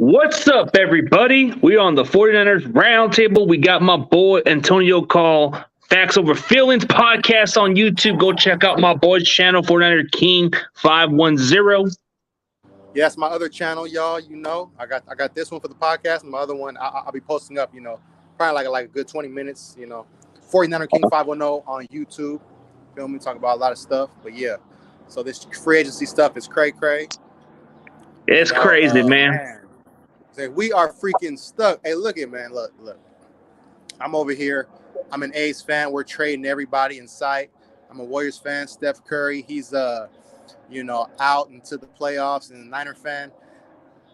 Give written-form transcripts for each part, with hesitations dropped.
What's up, everybody? We on the 49ers Roundtable. We got my boy Antonio Call, Facts Over Feelings podcast on YouTube. Go check out my boy's channel, 49er King 510. Yeah, that's my other channel, y'all. I got this one for the podcast, and my other one I'll be posting up. Probably like a good 20 minutes. 49er King 510 on YouTube. Feel me? Talk about a lot of stuff. But yeah, so this free agency stuff is cray. It's crazy, man. Say we are freaking stuck. Hey, look it, man. Look. I'm over here. I'm an A's fan. We're trading everybody in sight. I'm a Warriors fan. Steph Curry, he's out into the playoffs, and a Niner fan.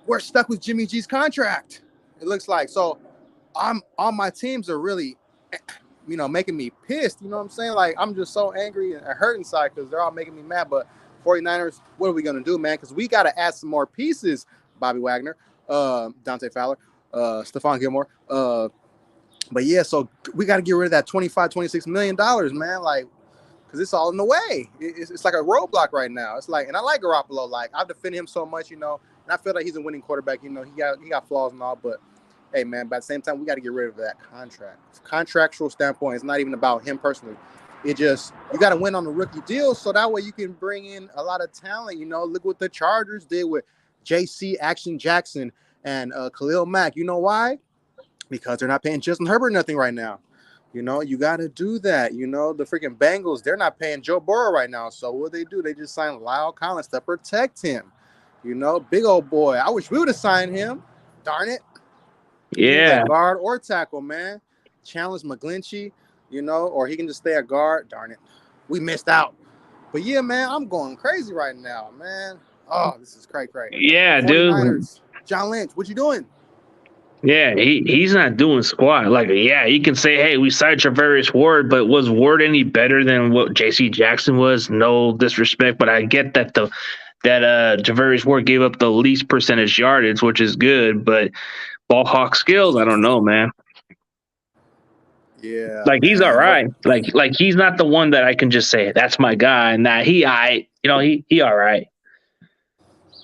We're stuck with Jimmy G's contract. It looks like. So all my teams are really, making me pissed. You know what I'm saying? Like, I'm just so angry and hurt inside because they're all making me mad. But 49ers, what are we going to do, man? Because we got to add some more pieces. Bobby Wagner, Dante Fowler, Stephon Gilmore. But yeah, so we got to get rid of that $26 million, man. Like, because it's all in the way. It's like a roadblock right now. It's like, and I like Garoppolo. Like, I've defended him so much, and I feel like he's a winning quarterback. He got flaws and all, but hey, man, but at the same time, we got to get rid of that contract. Contractual standpoint, it's not even about him personally. You got to win on the rookie deal, so that way you can bring in a lot of talent. Look what the Chargers did with J.C. Action Jackson and Khalil Mack. You know why? Because they're not paying Justin Herbert nothing right now. You got to do that. The freaking Bengals, they're not paying Joe Burrow right now. So what they do, they just signed Lyle Collins to protect him. Big old boy. I wish we would have signed him. Darn it. Yeah. Guard or tackle, man. Challenge McGlinchey, or he can just stay at guard. Darn it. We missed out. But yeah, man, I'm going crazy right now, man. Oh, this is cray. Yeah, dude. John Lynch, what you doing? Yeah, he's not doing squat. Like, yeah, you can say, hey, we signed Travarius Ward, but was Ward any better than what J.C. Jackson was? No disrespect, but I get that Travarius Ward gave up the least percentage yardage, which is good, but ball hawk skills, I don't know, man. Yeah, like he's all right. Like he's not the one that I can just say that's my guy, and that he all right.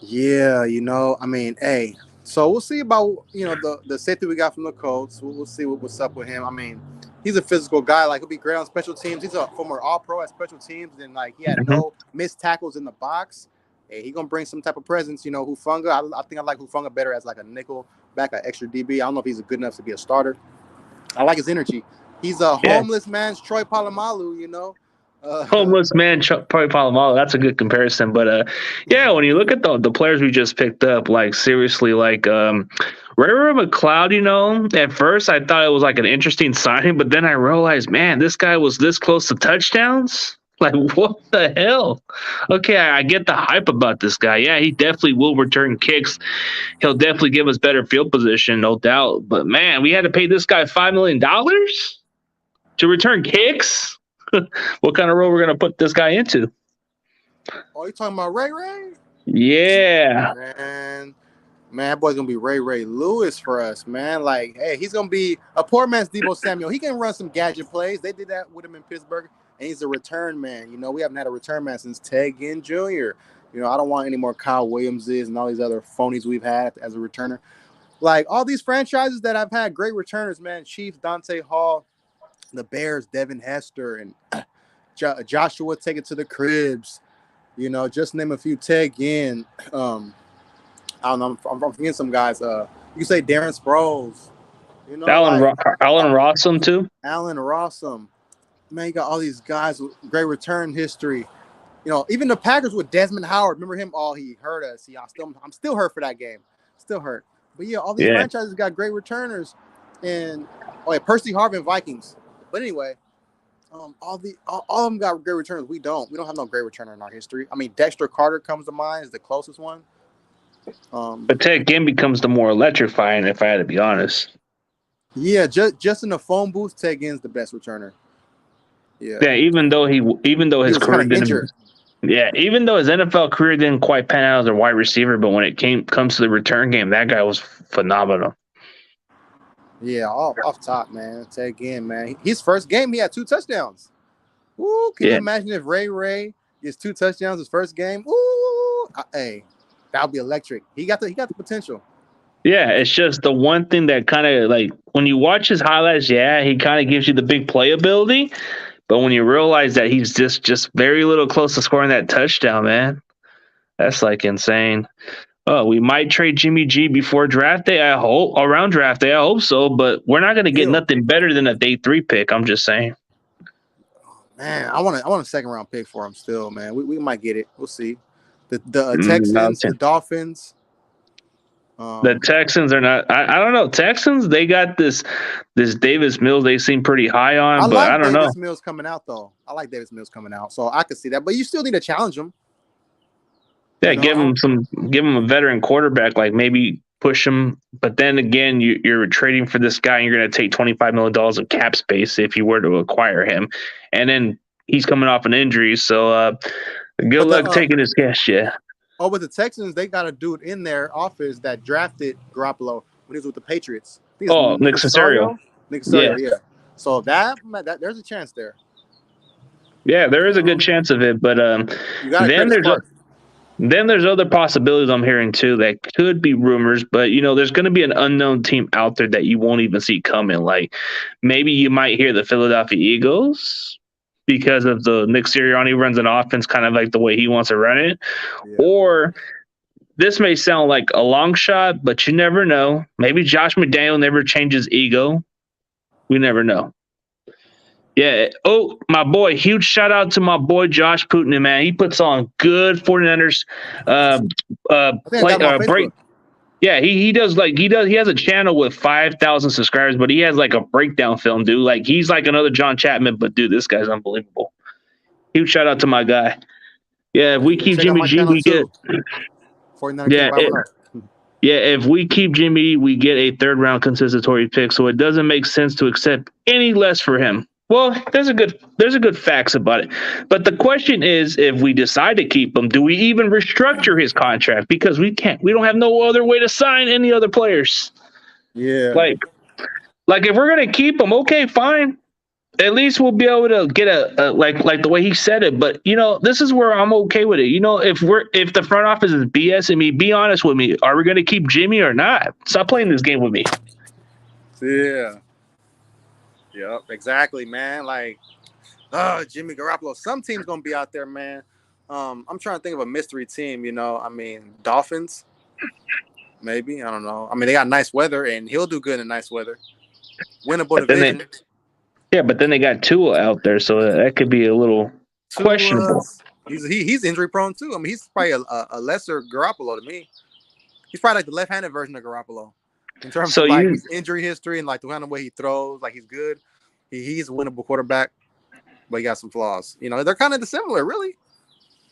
Yeah, hey. So we'll see about the safety we got from the Colts. We'll see what's up with him. I mean, he's a physical guy. Like, he'll be great on special teams. He's a former All-Pro at special teams, and like he had no missed tackles in the box. Hey, he gonna bring some type of presence. Hufanga. I think I like Hufanga better as like a nickel back, an extra DB. I don't know if he's good enough to be a starter. I like his energy. He's a homeless man's Troy Polamalu. Homeless man, probably Palomalo. That's a good comparison. But when you look at the players we just picked up, like seriously, like Ray McLeod, at first I thought it was like an interesting signing, but then I realized, man, this guy was this close to touchdowns. Like, what the hell? Okay, I get the hype about this guy. Yeah, he definitely will return kicks. He'll definitely give us better field position, no doubt. But man, we had to pay this guy $5 million to return kicks. What kind of role we're gonna put this guy into? Oh, you talking about Ray? Yeah, man, that boy's gonna be Ray Lewis for us, man. Like, hey, he's gonna be a poor man's Deebo Samuel. He can run some gadget plays. They did that with him in Pittsburgh, and he's a return man. We haven't had a return man since Ted Ginn Jr. I don't want any more Kyle Williamses and all these other phonies we've had as a returner. Like, all these franchises that I've had great returners, man. Chiefs, Dante Hall. The Bears, Devin Hester, and Joshua take it to the cribs. Just name a few. Ted Ginn. I don't know. I'm forgetting some guys. You can say Darren Sproles. Allen Rossum too. Allen Rossum. Man, you got all these guys with great return history. Even the Packers with Desmond Howard. Remember him? Oh, he hurt us. I'm still hurt for that game. Still hurt. But yeah, all these franchises got great returners. And Percy Harvin Vikings. But anyway, all of them got great returners. We don't have no great returner in our history. I mean, Dexter Carter comes to mind as the closest one. But Ted Ginn becomes the more electrifying, if I had to be honest. Yeah, just in the phone booth, Ted Ginn's the best returner. Yeah, even though his career didn't. Yeah, even though his NFL career didn't quite pan out as a wide receiver, but when it comes to the return game, that guy was phenomenal. Yeah, off top, man. Ted Ginn, man. His first game, he had 2 touchdowns. Ooh, can you imagine if Ray gets 2 touchdowns his first game? Ooh, hey, that would be electric. He got the potential. Yeah, it's just the one thing that kind of like when you watch his highlights, yeah, he kind of gives you the big playability. But when you realize that he's just very little close to scoring that touchdown, man, that's like insane. Oh, we might trade Jimmy G before draft day. I hope around draft day. I hope so, but we're not going to get Still, nothing better than a day 3 pick. I'm just saying. man, I want a second round pick for him still, man. We might get it. We'll see. The No, Texans, the Dolphins. the Texans are not. I don't know. Texans, they got this Davis Mills. They seem pretty high I on, but I like don't know. Davis Mills coming out though. I like Davis Mills coming out, so I could see that. But you still need to challenge him. Yeah, You know, give him a veteran quarterback, like maybe push him. But then again, you're trading for this guy, and you're going to take $25 million of cap space if you were to acquire him, and then he's coming off an injury. So good but luck taking his cash. Yeah. with the Texans, they got a dude in their office that drafted Garoppolo when he was with the Patriots. I think Oh, it's Nick Casario. Nick Yeah. Casario, yeah. So that there's a chance there. Yeah, there is a good chance of it, but You got to then credit Sparks. then there's other possibilities I'm hearing too that could be rumors, but there's going to be an unknown team out there that you won't even see coming. Like maybe you might hear the Philadelphia Eagles because of the Nick Sirianni runs an offense kind of like the way he wants to run it, Yeah. or this may sound like a long shot, but you never know. Maybe Josh McDaniel never changes ego. We never know. Yeah. Oh, my boy. Huge shout out to my boy Josh Putin, man. He puts on good 49ers I think I got him on break. Facebook. Yeah, he has a channel with 5,000 subscribers, but he has like a breakdown film, dude. Like he's like another John Chapman, but dude, this guy's unbelievable. Huge shout out to my guy. Yeah, if we keep Check out Jimmy my G, channel we get 49 yeah. King, right up. Yeah, if we keep Jimmy, we get a third round consistory pick. So it doesn't make sense to accept any less for him. Well, there's a good facts about it. But the question is, if we decide to keep him, do we even restructure his contract? Because we don't have no other way to sign any other players. Yeah. Like if we're gonna keep him, okay, fine. At least we'll be able to get a like the way he said it. But this is where I'm okay with it. If the front office is BSing me, be honest with me. Are we gonna keep Jimmy or not? Stop playing this game with me. Yeah. Yep, exactly, man. Like, Jimmy Garoppolo. Some team's gonna be out there, man. I'm trying to think of a mystery team. I mean, Dolphins. Maybe, I don't know. I mean, they got nice weather, and he'll do good in nice weather. Winnable division. But then they got Tua out there, so that could be a little questionable. He's injury prone too. I mean, he's probably a lesser Garoppolo to me. He's probably like the left-handed version of Garoppolo in terms of like his injury history and like the kind of way he throws. Like he's good. He's a winnable quarterback, but he got some flaws. They're kind of similar, really.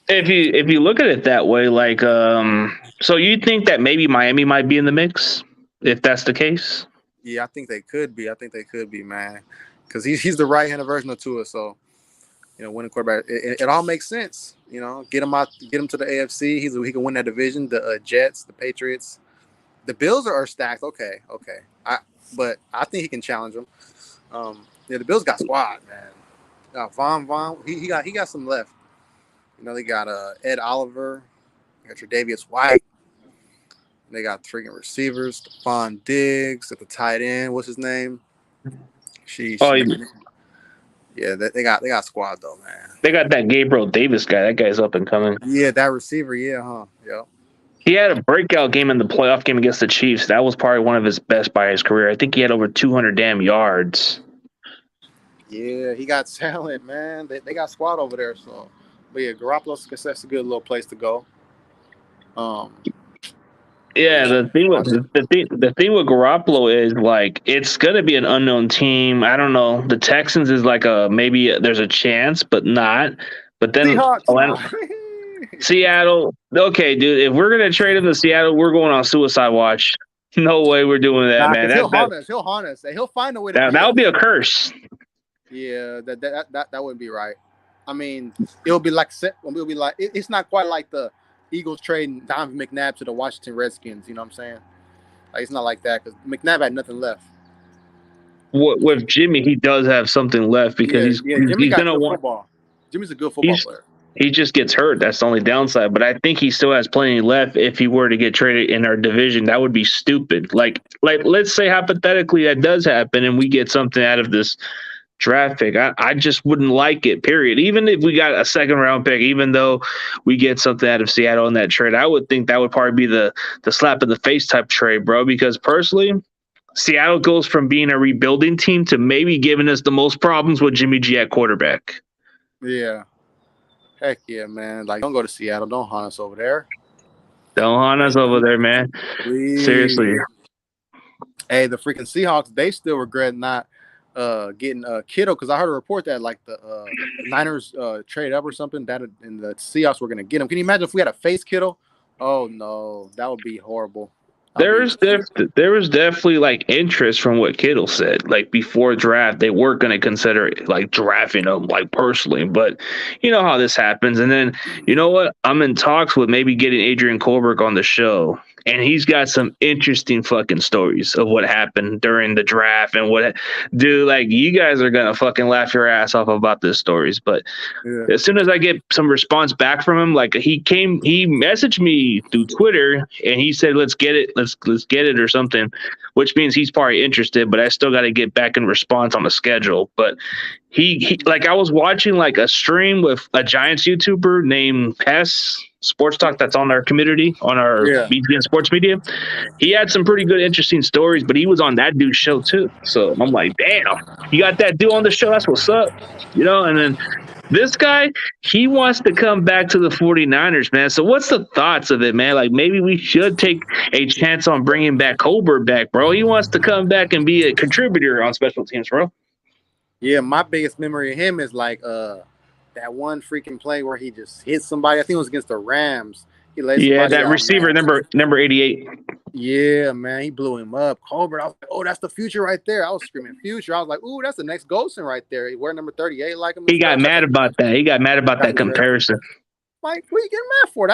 If you look at it that way, like so you think that maybe Miami might be in the mix if that's the case? Yeah, I think they could be, man. Because he's the right-handed version of Tua, so winning quarterback, it all makes sense. Get him to the AFC. He can win that division. The Jets, the Patriots, the Bills are stacked. Okay. But I think he can challenge them. The Bills got squad, man. Got Von. He got some left. They got Ed Oliver. They got Tre'Davious White. They got freaking receivers. Stephon Diggs at the tight end. What's his name? Yeah, they got squad though, man. They got that Gabriel Davis guy. That guy's up and coming. Yeah, that receiver. Yeah, huh? Yep. He had a breakout game in the playoff game against the Chiefs. That was probably one of his best by his career. I think he had over 200 damn yards. Yeah, he got talent, man. They got squad over there. So, but yeah, Garoppolo's that's a good little place to go. Yeah, the thing with Garoppolo is like it's gonna be an unknown team. I don't know. The Texans is like maybe there's a chance, but not. But then Seattle. Okay, dude. If we're gonna trade him to Seattle, we're going on suicide watch. No way we're doing that, man. He'll haunt us. He'll find a way to. That would be a curse. Yeah, that wouldn't be right. I mean, it'll be like it's not quite like the Eagles trading Donovan McNabb to the Washington Redskins. You know what I'm saying? Like it's not like that because McNabb had nothing left. With Jimmy, he does have something left because he's Jimmy got gonna good want football. Jimmy's a good football player. He just gets hurt. That's the only downside. But I think he still has plenty left if he were to get traded in our division. That would be stupid. Like let's say hypothetically that does happen and we get something out of this draft pick. I just wouldn't like it, period. Even if we got a second round pick, even though we get something out of Seattle in that trade, I would think that would probably be the slap in the face type trade, bro. Because personally, Seattle goes from being a rebuilding team to maybe giving us the most problems with Jimmy G at quarterback. Yeah. Heck yeah, man. Like, don't go to Seattle. Don't haunt us over there. Don't haunt us over there, man. Please. Seriously. Hey, the freaking Seahawks, they still regret not getting Kittle, because I heard a report that like the Niners trade up or something, that and the Seahawks were going to get him. Can you imagine if we had a face Kittle? Oh, no. That would be horrible. There was definitely like interest from what Kittle said. Like before draft, they weren't going to consider like drafting him like personally, but you know how this happens. And then you know what? I'm in talks with maybe getting Adrian Colbert on the show, and he's got some interesting fucking stories of what happened during the draft and what, dude. Like you guys are gonna fucking laugh your ass off about these stories. But as soon as I get some response back from him, like he messaged me through Twitter and he said, "Let's get it." Let's get it or something, which means he's probably interested, but I still got to get back in response on the schedule. But he like I was watching like a stream with a Giants YouTuber named Pess Sports Talk that's on our community, on our BTN Sports Media. He had some pretty good, interesting stories, but he was on that dude's show too. So I'm like, damn, you got that dude on the show? That's what's up, you know? And then this guy, he wants to come back to the 49ers, man. So what's the thoughts of it, man? Like maybe we should take a chance on bringing back Colbert back, bro. He wants to come back and be a contributor on special teams, bro. Yeah, my biggest memory of him is like that one freaking play where he just hit somebody. I think it was against the Rams. He laid that receiver, number 88. Yeah, man, he blew him up. Colbert, I was like, oh, that's the future right there. I was screaming future. I was like, ooh, that's the next Golson right there. He wear number 38 like him. He got mad about that. He got mad about that comparison. Like, what are you getting mad for?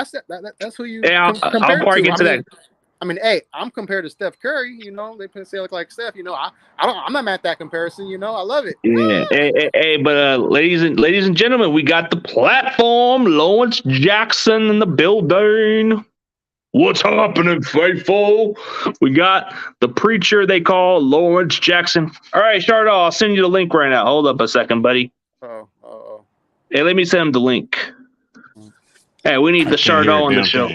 That's who you I'll probably get to that. I mean, hey, I'm compared to Steph Curry. You know, they say I look like Steph. You know, I'm not mad at that comparison. You know, I love it. Yeah. Hey, but ladies and gentlemen, we got the platform. Lawrence Jackson in the building. What's happening, faithful? We got the preacher they call Lawrence Jackson. All right, Shardo, I'll send you the link right now. Hold up a second, buddy. Oh. Hey, let me send him the link. Hey, we need the Shardo on the show.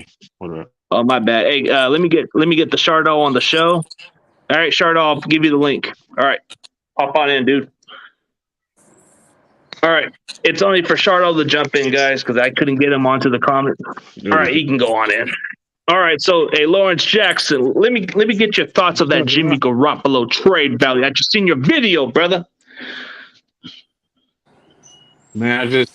Oh, my bad. Hey, let me get the Shardo on the show. All right, Shardo, I'll give you the link. All right, hop on in, dude. All right, it's only for Shardo to jump in, guys, because I couldn't get him onto the comment. All right, he can go on in. All right, so hey, Lawrence Jackson, let me get your thoughts of that Jimmy Garoppolo trade value. I just seen your video, brother. Man,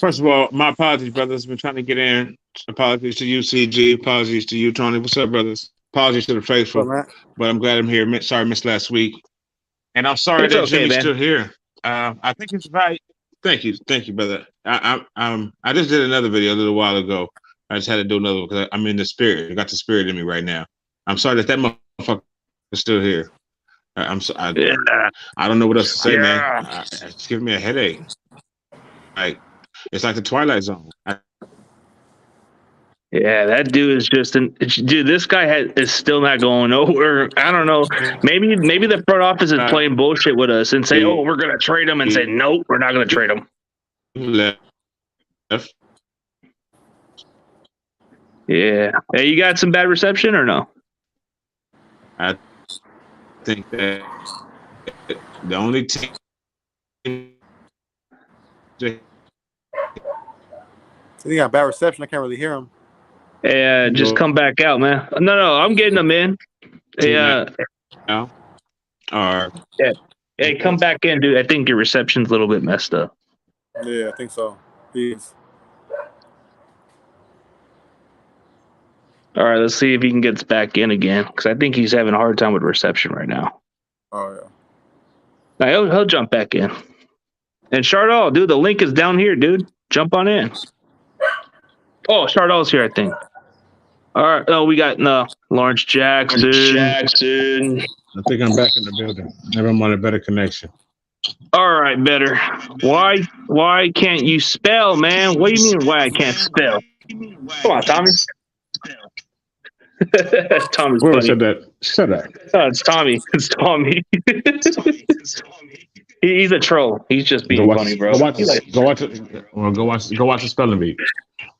first of all, my apologies, brothers. Been trying to get in. Apologies to you, CG. Apologies to you, Tony. What's up, brothers? Apologies to the faithful, but I'm glad I'm here. Sorry, missed last week, and I'm sorry that Jimmy's still here. I think it's right. Thank you, brother. I just did another video a little while ago. I just had to do another one because I'm in the spirit. I got the spirit in me right now. I'm sorry that motherfucker is still here. I don't know what else to say, man. It's giving me a headache. Like it's like the Twilight Zone. Yeah, that dude is just dude. This guy is still not going nowhere. I don't know. Maybe the front office is playing bullshit with us and say, "Oh, we're gonna trade him," and say, "Nope, we're not gonna trade him." Left. Yeah. Hey, you got some bad reception or no? I think that the only team. He got bad reception. I can't really hear him. Yeah, just come back out, man. No, I'm getting them in. Yeah. Hey, come back in, dude. I think your reception's a little bit messed up. Yeah, I think so. Please. All right, let's see if he can get back in again, because I think he's having a hard time with reception right now. Oh, yeah. Now, he'll jump back in. And Shardo, dude, the link is down here, dude. Jump on in. Oh, Shardo's here, I think. All right. Oh, we got Lawrence Jackson. I think I'm back in the building. Maybe I'm on a better connection. All right, better. Why can't you spell, man? What do you mean why I can't spell? Come on, Tommy. Tommy's Whoever funny. said that, shut up. Oh, it's Tommy. It's Tommy. He's a troll. He's just Go being watch. funny, bro. Go watch. He's like, Go watch. Well, go watch. Go watch the spelling bee.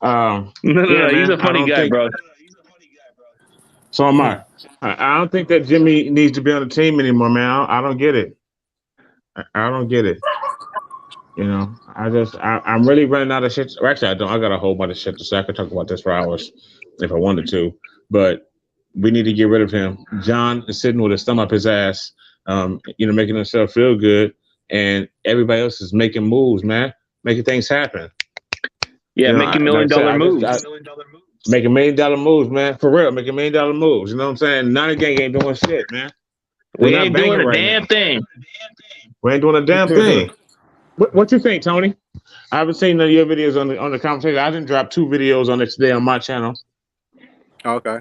no. Yeah, He's man. a funny guy, bro. So am I. I don't think that Jimmy needs to be on the team anymore, man. I don't get it. I don't get it. You know, I'm really running out of shit. Or actually, I don't. I got a whole bunch of shit to say. I could talk about this for hours if I wanted to. But we need to get rid of him. John is sitting with his thumb up his ass, making himself feel good, and everybody else is making moves, man, making things happen. Yeah, making $1 million moves. Making $1 million moves, man. For real, making $1 million moves. You know what I'm saying? None of the gang ain't doing shit, man. We ain't doing a damn thing. We ain't doing a damn thing. What you think, Tony? I haven't seen none of your videos on the conversation. I didn't drop 2 videos on it today on my channel. Okay.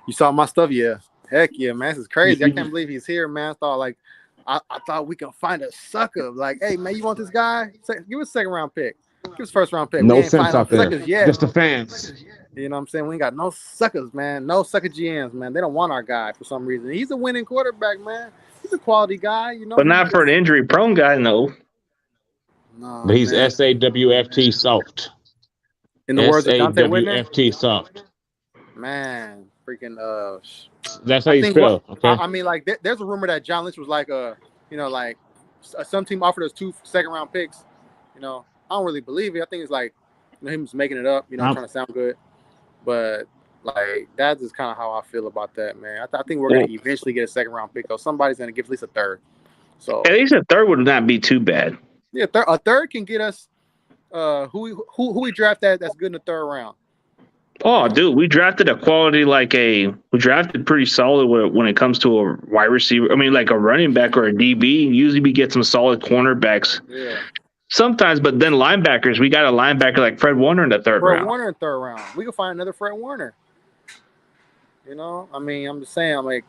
You saw my stuff? Yeah. Heck yeah, man. This is crazy. I can't believe he's here, man. I thought we can find a sucker. Like, hey, man, you want this guy? Give us a second round pick. Give us first round pick. No sense out there. Yet. Just the fans. You know what I'm saying? We ain't got no suckers, man. No sucker GMs, man. They don't want our guy for some reason. He's a winning quarterback, man. He's a quality guy, you know. But not for an injury-prone guy, no. No, but he's man. SAWFT soft. In the words of Dante Whitner? SAWFT soft. Man, freaking That's how you spell. Okay. I mean, like, there's a rumor that John Lynch was like, some team offered us 2 second-round picks. You know, I don't really believe it. I think it's like, him just making it up. You know, trying to sound good. But like, that's just kind of how I feel about that, man. I think we're gonna eventually get a second-round pick, though. Somebody's gonna give at least a third. So at least a third would not be too bad. Yeah, a third can get us. Who we draft that's good in the third round. Oh, dude, we drafted a quality we drafted pretty solid when it comes to a wide receiver. I mean, like a running back or a DB. Usually we get some solid cornerbacks. Yeah. Sometimes, but then linebackers, we got a linebacker like Fred Warner in the third round. Fred Warner in the third round. We can find another Fred Warner. You know, I mean, I'm just saying,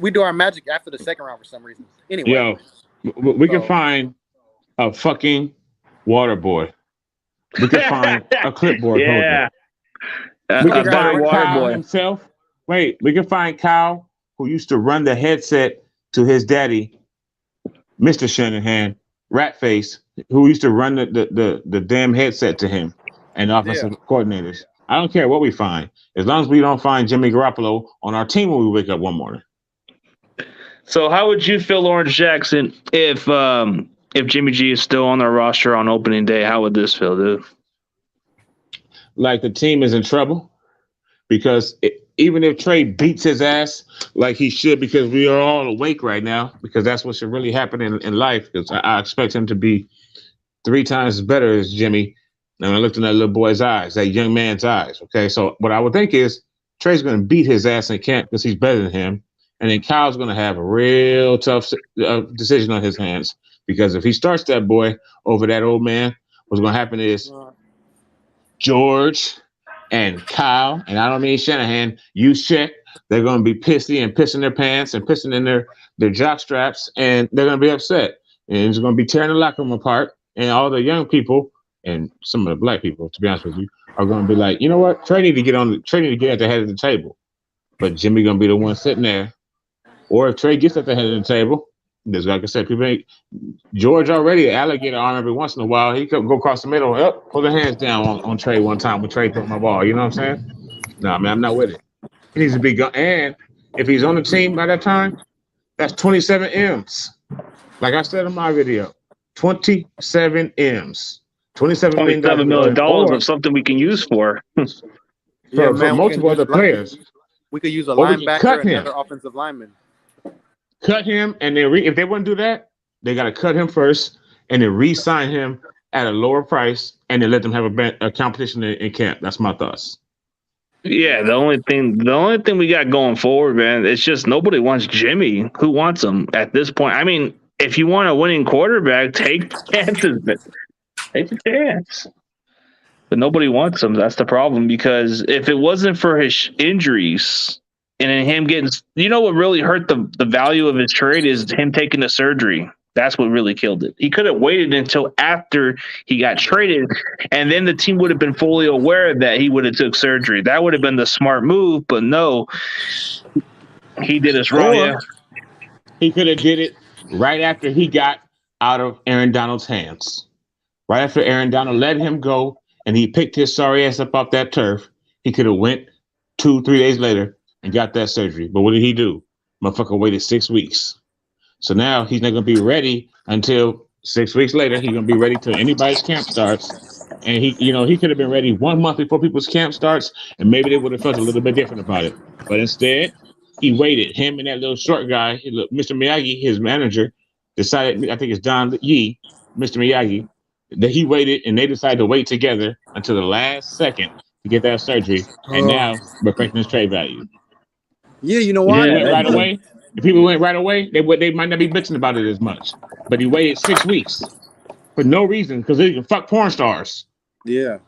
we do our magic after the second round for some reason. Anyway. We can find a fucking water boy. We can find a clipboard holder. We can find Kyle himself. Wait, we can find Kyle, who used to run the headset to his daddy, Mr. Shanahan, Ratface, who used to run the damn headset to him and offensive coordinators. I don't care what we find, as long as we don't find Jimmy Garoppolo on our team when we wake up one morning. So how would you feel, Lawrence Jackson, if Jimmy G is still on our roster on opening day? How would this feel, dude? Like the team is in trouble, because even if Trey beats his ass like he should, because we are all awake right now, because that's what should really happen in life, because I expect him to be 3 times as better as Jimmy. And I looked in that little boy's eyes, that young man's eyes. Okay, so what I would think is Trey's going to beat his ass in camp because he's better than him. And then Kyle's going to have a real tough decision on his hands, because if he starts that boy over that old man, what's going to happen is George and Kyle, and I don't mean Shanahan, check. They're going to be pissy and pissing their pants and pissing in their jock straps, and they're going to be upset. And it's going to be tearing the locker room apart. And all the young people and some of the black people, to be honest with you, are going to be like, you know what? Trey need to get at the head of the table. But Jimmy going to be the one sitting there. Or if Trey gets at the head of the table, there's, like I said, George already alligator arm every once in a while. He could go across the middle, pull the hands down on Trey one time when Trey took my ball. You know what I'm saying? No, man, I'm not with it. He needs to be gone. And if he's on the team by that time, that's 27 M's. Like I said in my video, 27 M's. $27 million of something we can use for multiple other players. We could use a linebacker and another offensive lineman. Cut him, and then if they wouldn't do that, they got to cut him first and then re-sign him at a lower price, and then let them have a competition in camp. That's my thoughts. Yeah, the only thing we got going forward, man, it's just nobody wants Jimmy. Who wants him at this point? I mean, if you want a winning quarterback, take chances. Take the chance. But nobody wants him. That's the problem, because if it wasn't for his injuries and then him getting, you know what really hurt the value of his trade is him taking the surgery. That's what really killed it. He could have waited until after he got traded, and then the team would have been fully aware that he would have took surgery. That would have been the smart move, but no, he did us wrong. Or Yeah, he could have did it right after he got out of Aaron Donald's hands. Right after Aaron Donald let him go and he picked his sorry ass up off that turf, he could have went 2-3 days later and got that surgery. But what did he do? Motherfucker waited 6 weeks. So now he's not gonna be ready until 6 weeks later. He's gonna be ready till anybody's camp starts. And he could have been ready 1 month before people's camp starts, and maybe they would have felt a little bit different about it. But instead, he waited. Him and that little short guy, Mr. Miyagi, his manager, decided. I think it's Don Yee, Mr. Miyagi, that he waited, and they decided to wait together until the last second to get that surgery. And now we're affecting his trade value. Yeah, you know If what? he went right away, if people went right away, they might not be bitching about it as much. But he waited 6 weeks for no reason because he can fuck porn stars. Yeah.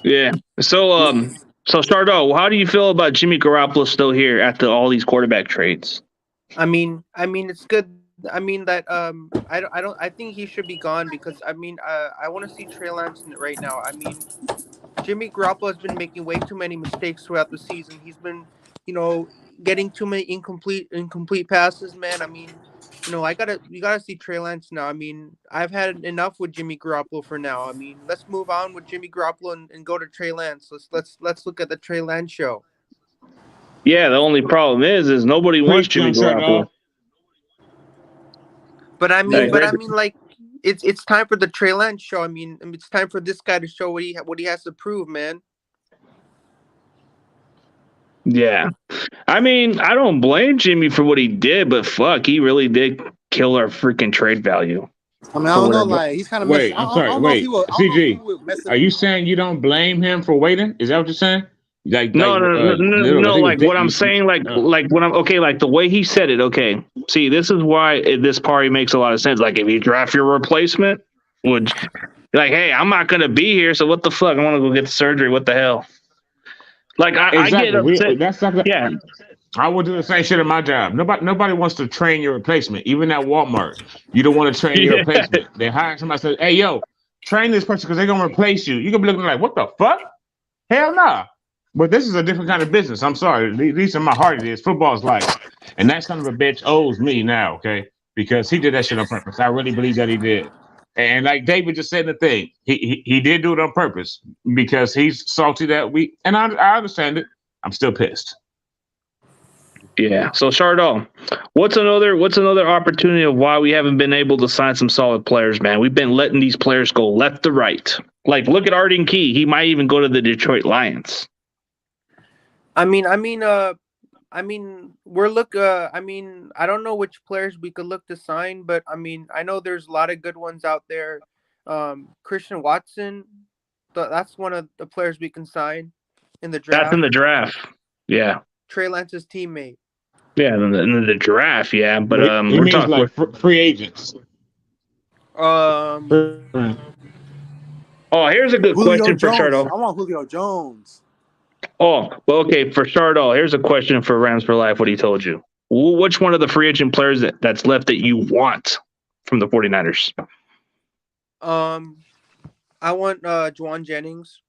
yeah. So Stardo, how do you feel about Jimmy Garoppolo still here after all these quarterback trades? I mean, it's good. I mean that I think he should be gone because I want to see Trey Lance right now. I mean, Jimmy Garoppolo has been making way too many mistakes throughout the season. He's been, getting too many incomplete passes, man. I mean, you gotta see Trey Lance now. I mean, I've had enough with Jimmy Garoppolo for now. I mean, let's move on with Jimmy Garoppolo and go to Trey Lance. Let's look at the Trey Lance show. Yeah, the only problem is nobody wants Jimmy Garoppolo. But I mean, like, it's time for the Trey Lance show. I mean, it's time for this guy to show what he has to prove, man. Yeah. I mean, I don't blame Jimmy for what he did, but fuck, he really did kill our freaking trade value. I mean, I don't know, like, he's kind of wait. I'm sorry. Wait, CG, are you saying you don't blame him for waiting? Is that what you're saying? No. Like what I'm saying, like when I'm okay, like the way he said it. Okay, see, this is why this party makes a lot of sense. Like if you draft your replacement, would like, hey, I'm not gonna be here, so what the fuck? I want to go get the surgery. What the hell? Like I get upset. Yeah. I would do the same shit at my job. Nobody wants to train your replacement. Even at Walmart, you don't want to train your replacement. They hire somebody says, "Hey, yo, train this person because they're gonna replace you." You gonna be looking like, "What the fuck? Hell nah." But this is a different kind of business. I'm sorry. At least in my heart it is. Football's life. And that son of a bitch owes me now, okay? Because he did that shit on purpose. I really believe that he did. And like David just said the thing, he did do it on purpose because he's salty that week. And I understand it. I'm still pissed. Yeah. So Chardon, what's another opportunity of why we haven't been able to sign some solid players, man? We've been letting these players go left to right. Like look at Arden Key. He might even go to the Detroit Lions. I mean, I don't know which players we could look to sign, but I mean, I know there's a lot of good ones out there. Christian Watson, that's one of the players we can sign in the draft. That's in the draft. Yeah. Trey Lance's teammate. Yeah, in the draft, yeah. But we're talking like free agents. Oh, here's a good question for Chardon. I want Julio Jones. Oh, well, okay. For Chardon, here's a question for Rams for Life. What he told you. Which one of the free agent players that's left that you want from the 49ers? I want Juwan Jennings.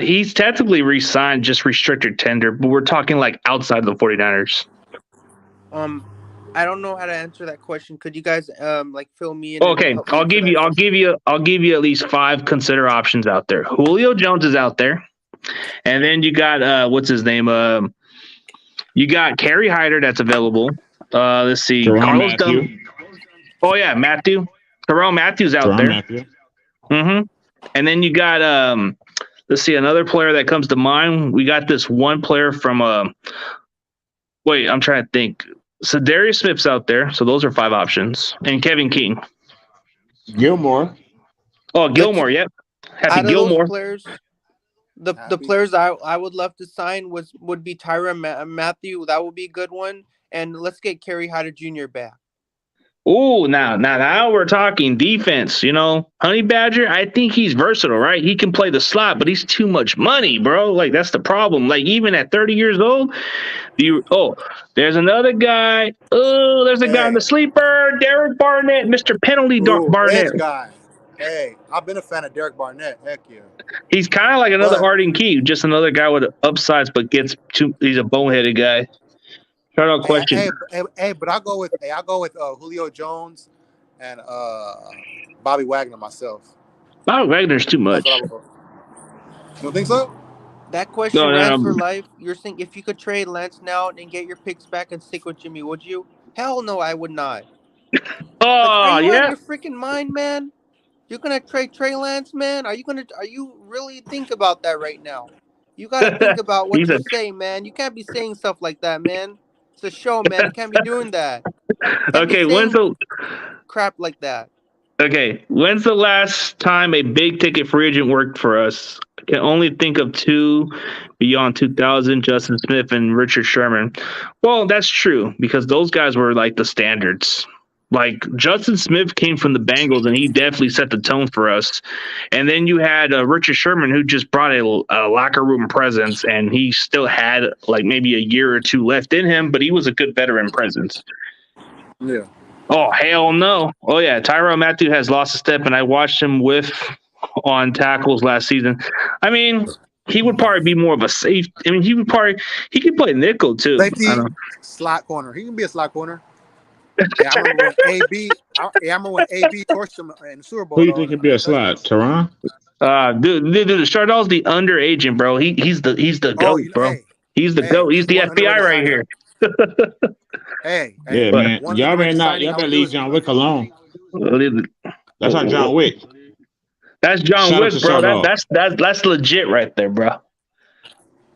He's technically re-signed, just restricted tender, but we're talking like outside of the 49ers. I don't know how to answer that question. Could you guys like fill me in? Okay, I'll give you at least 5 consider options out there. Julio Jones is out there. And then you got what's his name? You got Kerry Hyder that's available. Let's see. Carlos Dunn. Oh yeah, Matthew. Terrell Matthew's out there. Matthew. Mm-hmm. And then you got let's see, another player that comes to mind. We got this one player from wait, I'm trying to think. So Darius Smith's out there. So those are 5 options. And Kevin King. Gilmore. Oh, Gilmore, yep. Happy Gilmore. Players, the players I would love to sign would be Tyrann Mathieu. That would be a good one. And let's get Kerry Hyder Jr. back. Oh, now we're talking defense. You know, Honey Badger. I think he's versatile, right? He can play the slot, but he's too much money, bro. Like that's the problem. Like even at 30 years old, there's another guy. Oh, there's a guy on Hey, the sleeper, Derek Barnett, Mr. edge Barnett. guy. Hey, I've been a fan of Derek Barnett. Heck yeah. He's kind of like another But Arden Key, just another guy with upsides, but he's a boneheaded guy. Shout out question. but I go with Julio Jones and Bobby Wagner myself. Bob Wagner's too That's much. what I would go. You don't think so? That question, No. Rams for life. You're saying if you could trade Lance now and get your picks back and stick with Jimmy, would you? Hell no, I would not. Like, are Oh you out of yeah, your freaking mind, man? You're gonna trade Trey Lance, man? Are you really think about that right now? You gotta think about what he's you a say, man. You can't be saying stuff like that, man. It's a show, man. You can't be doing that. You can't be okay. saying crap like that. When's the last time a big ticket free agent worked for us? I can only think of two beyond 2000, Justin Smith and Richard Sherman. Well, that's true because those guys were like the standards. Like Justin Smith came from the Bengals and he definitely set the tone for us. And then you had Richard Sherman who just brought a locker room presence and he still had like maybe a year or two left in him, but he was a good veteran presence. Yeah. Oh, hell no. Oh, yeah. Tyrann Mathieu has lost a step, and I watched him whiff on tackles last season. I mean, he would probably be more of a safe. I mean, he could play nickel, too. Safety, slot corner. He can be a slot corner. Yeah, I remember when AB torched him in the Super Bowl. Who do you think could be a slot? Tyrann? Dude, Chardall's the underagent, bro. He's the GOAT, bro. He's the GOAT. He's the FBI right here. Yeah, man. Y'all better leave John Wick alone. That's not John Wick. That's John Wick, bro. That's legit right there, bro.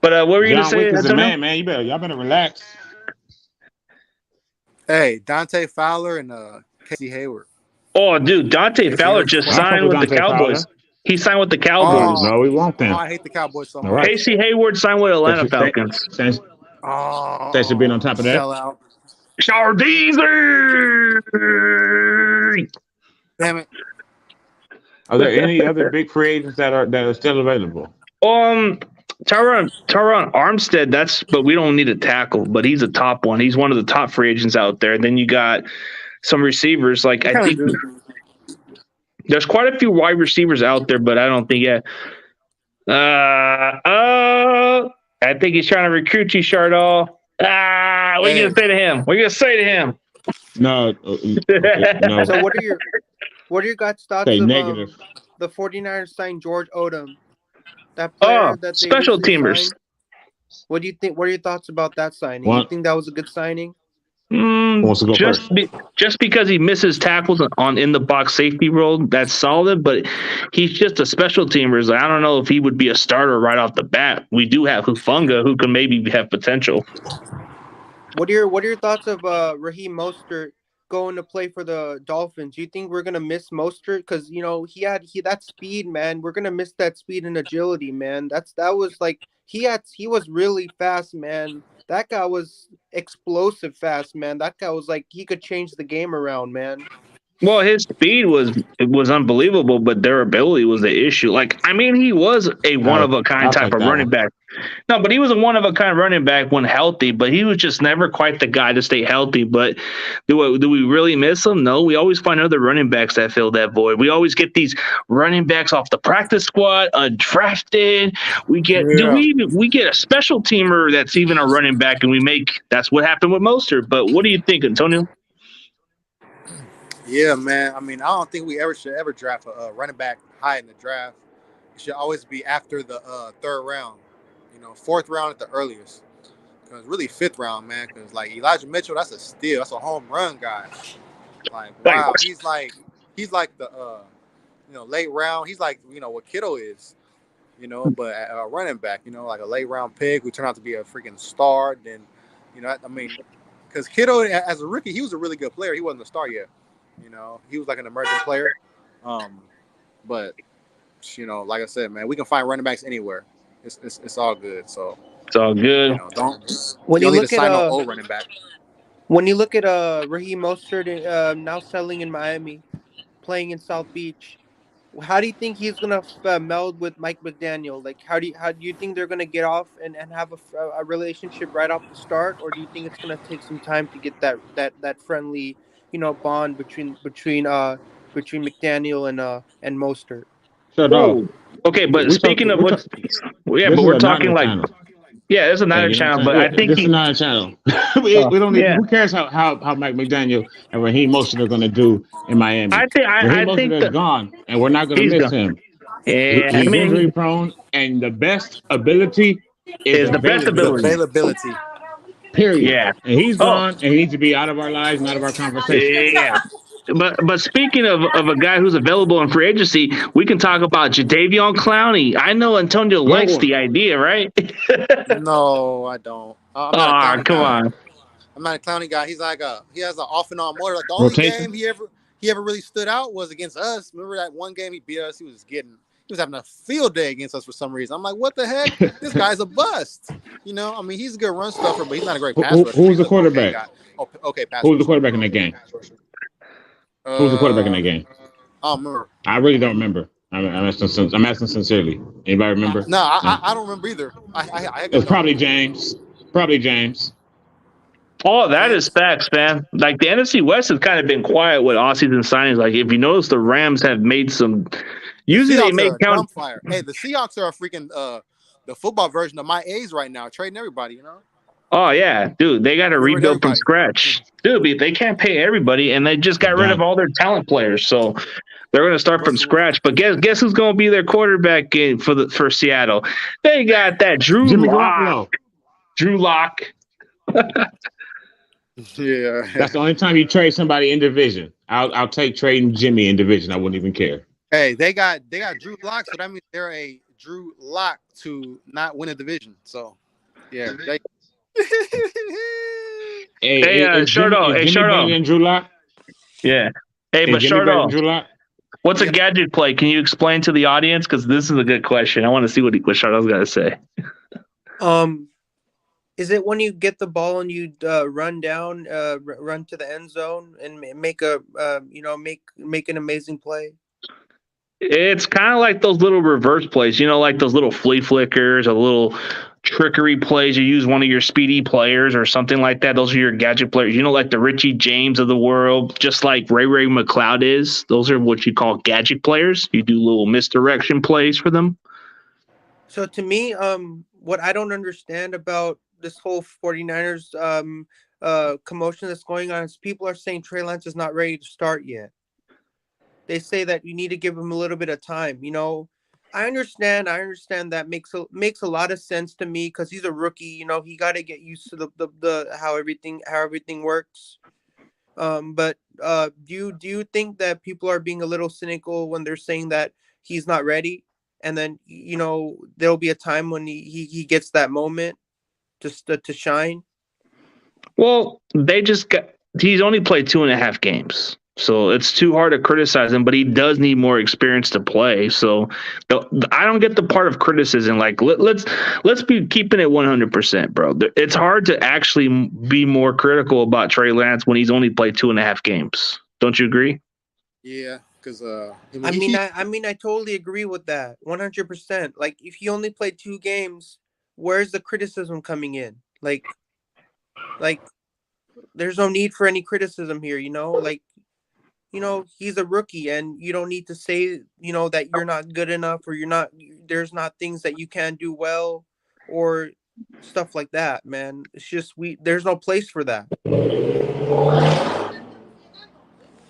But what were you gonna say? John Wick is a man. Y'all better relax. Hey, Dante Fowler and Casey Hayward. Oh, dude, Dante Fowler just signed with the Cowboys. He signed with the Cowboys. No, we want them. I hate the Cowboys so much. Right. Casey Hayward signed with Atlanta Falcons. Thanks for being on top of that. Sell out. Shardeezer! Damn it. Are there any other big free agents that are still available? Tyron Armstead, but we don't need a tackle, but he's a top one. He's one of the top free agents out there. Then you got some receivers. Like I think there's quite a few wide receivers out there, but I don't think yet. I think he's trying to recruit you, Chardall. What are you gonna say to him? What are you gonna say to him? No. No. So what are your guys' thoughts of negative. The 49ers signed George Odom? That player that they special teamers. Signed? What do you think? What are your thoughts about that signing? You think that was a good signing? Just because he misses tackles in the box safety role, that's solid. But he's just a special teamer. I don't know if he would be a starter right off the bat. We do have Hufanga, who can maybe have potential. What are your thoughts of Raheem Mostert going to play for the Dolphins? Do you think we're gonna miss Mostert because he that speed, man? We're gonna miss that speed and agility, man. He was really fast, man. That guy was explosive fast, man. That guy was like he could change the game around, man. Well, his speed was unbelievable, but durability was the issue. Like, I mean, he was a one-of-a-kind type of running back. No, but he was a one-of-a-kind running back when healthy, but he was just never quite the guy to stay healthy. But do we really miss him? No, we always find other running backs that fill that void. We always get these running backs off the practice squad, undrafted. We get we get a special teamer that's even a running back, and that's what happened with Mostert. But what do you think, Antonio? Yeah, man. I mean, I don't think we should ever draft a running back high in the draft. It should always be after the third round, fourth round at the earliest. Because really fifth round, man. Because like Elijah Mitchell, that's a steal. That's a home run guy. Like wow, he's like the late round. He's like what Kittle is, but a running back, like a late round pick who turned out to be a freaking star. Then, I mean, because Kittle as a rookie, he was a really good player. He wasn't a star yet. He was like an emerging player. But like I said, man, we can find running backs anywhere. It's all good. So it's all good. Don't when you look at no old running back. When you look at Raheem Mostert now selling in Miami, playing in South Beach, how do you think he's gonna meld with Mike McDaniel? Like, how do you think they're gonna get off and have a relationship right off the start, or do you think it's gonna take some time to get that friendly, bond between McDaniel and Mostert? Shut off. Whoa. Okay, but We talk. speaking of We what, talk. yeah, This but is we're a talking Niner like, channel. yeah, it's Hey, another you know what channel, I'm but saying? I Yeah, think this is he, not a channel. we don't need. yeah, Who cares how Mike McDaniel and Raheem Mostert are going to do in Miami? I Raheem Mostert think is that gone, and we're not going to he's miss gone. him. Yeah, I He's mean, injury prone, and the best ability is is the best Is ability. availability. availability. Period. Yeah. And he's Oh, gone, and he needs to be out of our lives and out of our conversation. yeah. But speaking of a guy who's available in free agency, we can talk about Jadeveon Clowney. I know Antonio Good likes one. the idea, right? No, I don't. I'm not a Oh, clowny come guy. on. I'm not a clowny guy. He's like he has an off and on motor. Like the only Rotation. game he ever really stood out was against us. Remember that one game he beat us? He was having a field day against us for some reason. I'm like, what the heck? This guy's a bust. I mean, he's a good run stuffer, but he's not a great pass rusher. Who But was he's the an okay quarterback? guy. Oh, okay, pass Who was the rusher. quarterback in that game? Who was the quarterback in Uh, that game? I don't remember. I really don't remember. I'm asking sincerely. Anybody remember? No, No. I don't remember either. I It's actually don't. probably James. Probably James. Oh, that is James. facts, man. Like the NFC West has kind of been quiet with offseason signings. Like if you notice, the Rams have made some. The Usually they Seahawks make are a count. dumbfire. Hey, the Seahawks are a freaking the football version of my A's right now, trading everybody. Oh yeah, dude, they got to Getting rid of rebuild from everybody. scratch, dude. They can't pay everybody, and they just got rid of Done. all their talent players. So they're going to start from Russell. scratch. But guess who's going to be their quarterback for Seattle? They got that Drew Jimmy Lock. Garoppolo. Drew Lock. Yeah. That's the only time you trade somebody in division. I'll take trading Jimmy in division. I wouldn't even care. Hey, they got Drew Lock, so that means they're a Drew Lock to not win a division. So yeah. Hey, Is Shardo. Hey, Jimmy better Shardo. than Drew Lock? Yeah. Hey, Is but Jimmy better than Shardo, Drew Lock? what's a Yep. gadget play? Can you explain to the audience? Because this is a good question. I want to see what Shardo's got to say. Is it when you get the ball and you run down, run to the end zone and make make an amazing play? It's kind of like those little reverse plays, like those little flea flickers, a little trickery plays. You use one of your speedy players or something like that. Those are your gadget players. Like the Richie James of the world, just like Ray McLeod is. Those are what you call gadget players. You do little misdirection plays for them. So to me, what I don't understand about this whole 49ers commotion that's going on is people are saying Trey Lance is not ready to start yet. They say that you need to give him a little bit of time. I understand that makes a lot of sense to me because he's a rookie. He got to get used to the how everything works. But do you think that people are being a little cynical when they're saying that he's not ready, and then there'll be a time when he gets that moment just to shine? Well, he's only played 2.5 games. So it's too hard to criticize him, but he does need more experience to play. So I don't get the part of criticism. Like let's be keeping it 100%, bro. It's hard to actually be more critical about Trey Lance when he's only played 2.5 games. Don't you agree? Yeah, because I totally agree with that 100%. Like if he only played 2 games, where's the criticism coming in? Like there's no need for any criticism here. He's a rookie and you don't need to say, that you're not good enough or there's not things that you can do well or stuff like that, man. It's just, there's no place for that.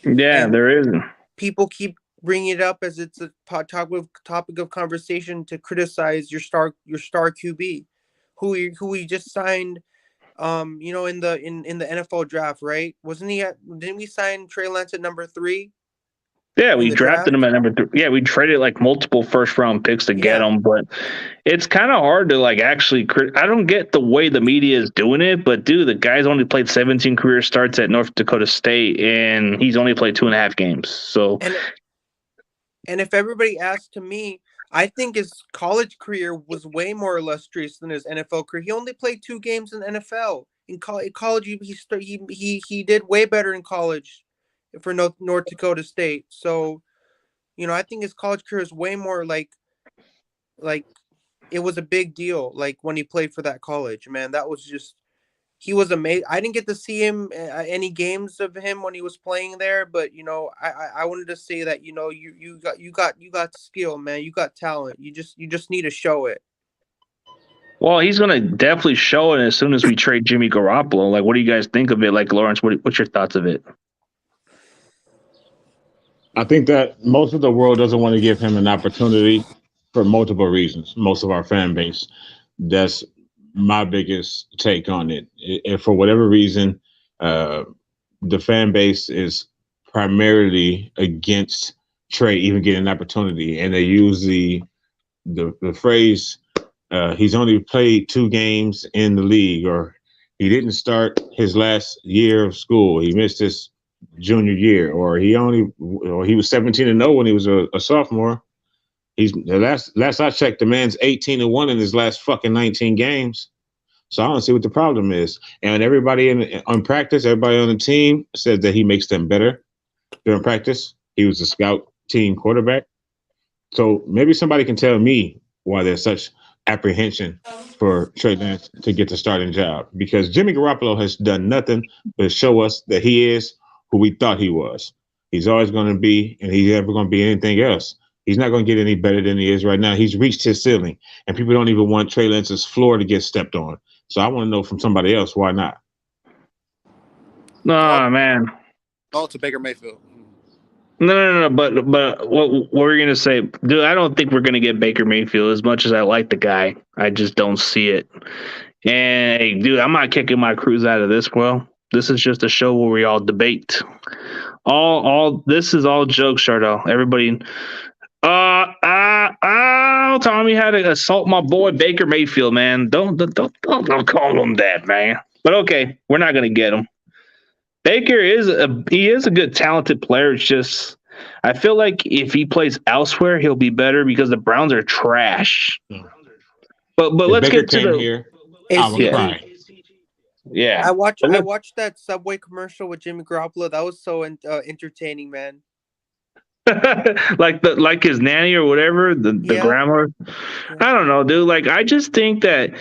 Yeah, And there isn't. people keep bringing it up as it's a topic of conversation to criticize your star QB, who we just signed. In the NFL draft, right? Didn't we sign Trey Lance at number 3? Yeah, In we the drafted draft? him at number 3. Yeah, we traded like multiple first round picks to get Yeah. him, but it's kind of hard to like actually. I don't get the way the media is doing it, but dude, the guy's only played 17 career starts at North Dakota State, and he's only played 2.5 games. So, and if everybody asked to me, I think his college career was way more illustrious than his NFL career. He only played 2 games in the NFL. In college, he did way better in college for North Dakota State. So, I think his college career is way more like it was a big deal. Like when he played for that college, man, that was just he was amazing. I didn't get to see him any games of him when he was playing there, but I wanted to say that you got skill, man. You got talent. You just need to show it. Well, he's gonna definitely show it as soon as we trade Jimmy Garoppolo. Like, what do you guys think of it? Like, Lawrence, what's your thoughts of it? I think that most of the world doesn't want to give him an opportunity for multiple reasons. Most of our fan base. That's my biggest take on it. If for whatever reason, uh, the fan base is primarily against Trey even getting an opportunity, and they use the phrase he's only played 2 games in the league, or he didn't start his last year of school. He missed his junior year, or he was 17-0 when he was a sophomore. He's the last I checked, the man's 18-1 in his last fucking 19 games. So I don't see what the problem is. And everybody on practice, everybody on the team said that he makes them better during practice. He was a scout team quarterback. So maybe somebody can tell me why there's such apprehension for Trey Lance to get the starting job, because Jimmy Garoppolo has done nothing but show us that he is who we thought he was. He's always going to be, and he's never going to be anything else. He's not going to get any better than he is right now. He's reached his ceiling, and people don't even want Trey Lance's floor to get stepped on. So I want to know from somebody else, why not? No, man. Oh, to Baker Mayfield. No. But what were you gonna say, dude? I don't think we're gonna get Baker Mayfield. As much as I like the guy, I just don't see it. And hey, dude, I'm not kicking my crews out of this. Well, this is just a show where we all debate. All this is all jokes, Chardell. Everybody, tell me how to assault my boy Baker Mayfield, man. Don't call him that, man. But okay, we're not gonna get him. Baker is a good talented player. It's just I feel like if he plays elsewhere, he'll be better because the Browns are trash. Yeah. But If let's Baker get to came here, I would cry. Yeah, I watched that Subway commercial with Jimmy Garoppolo. That was so entertaining, man. like his nanny or whatever, the grandma. Yeah. I don't know, dude. Like I just think that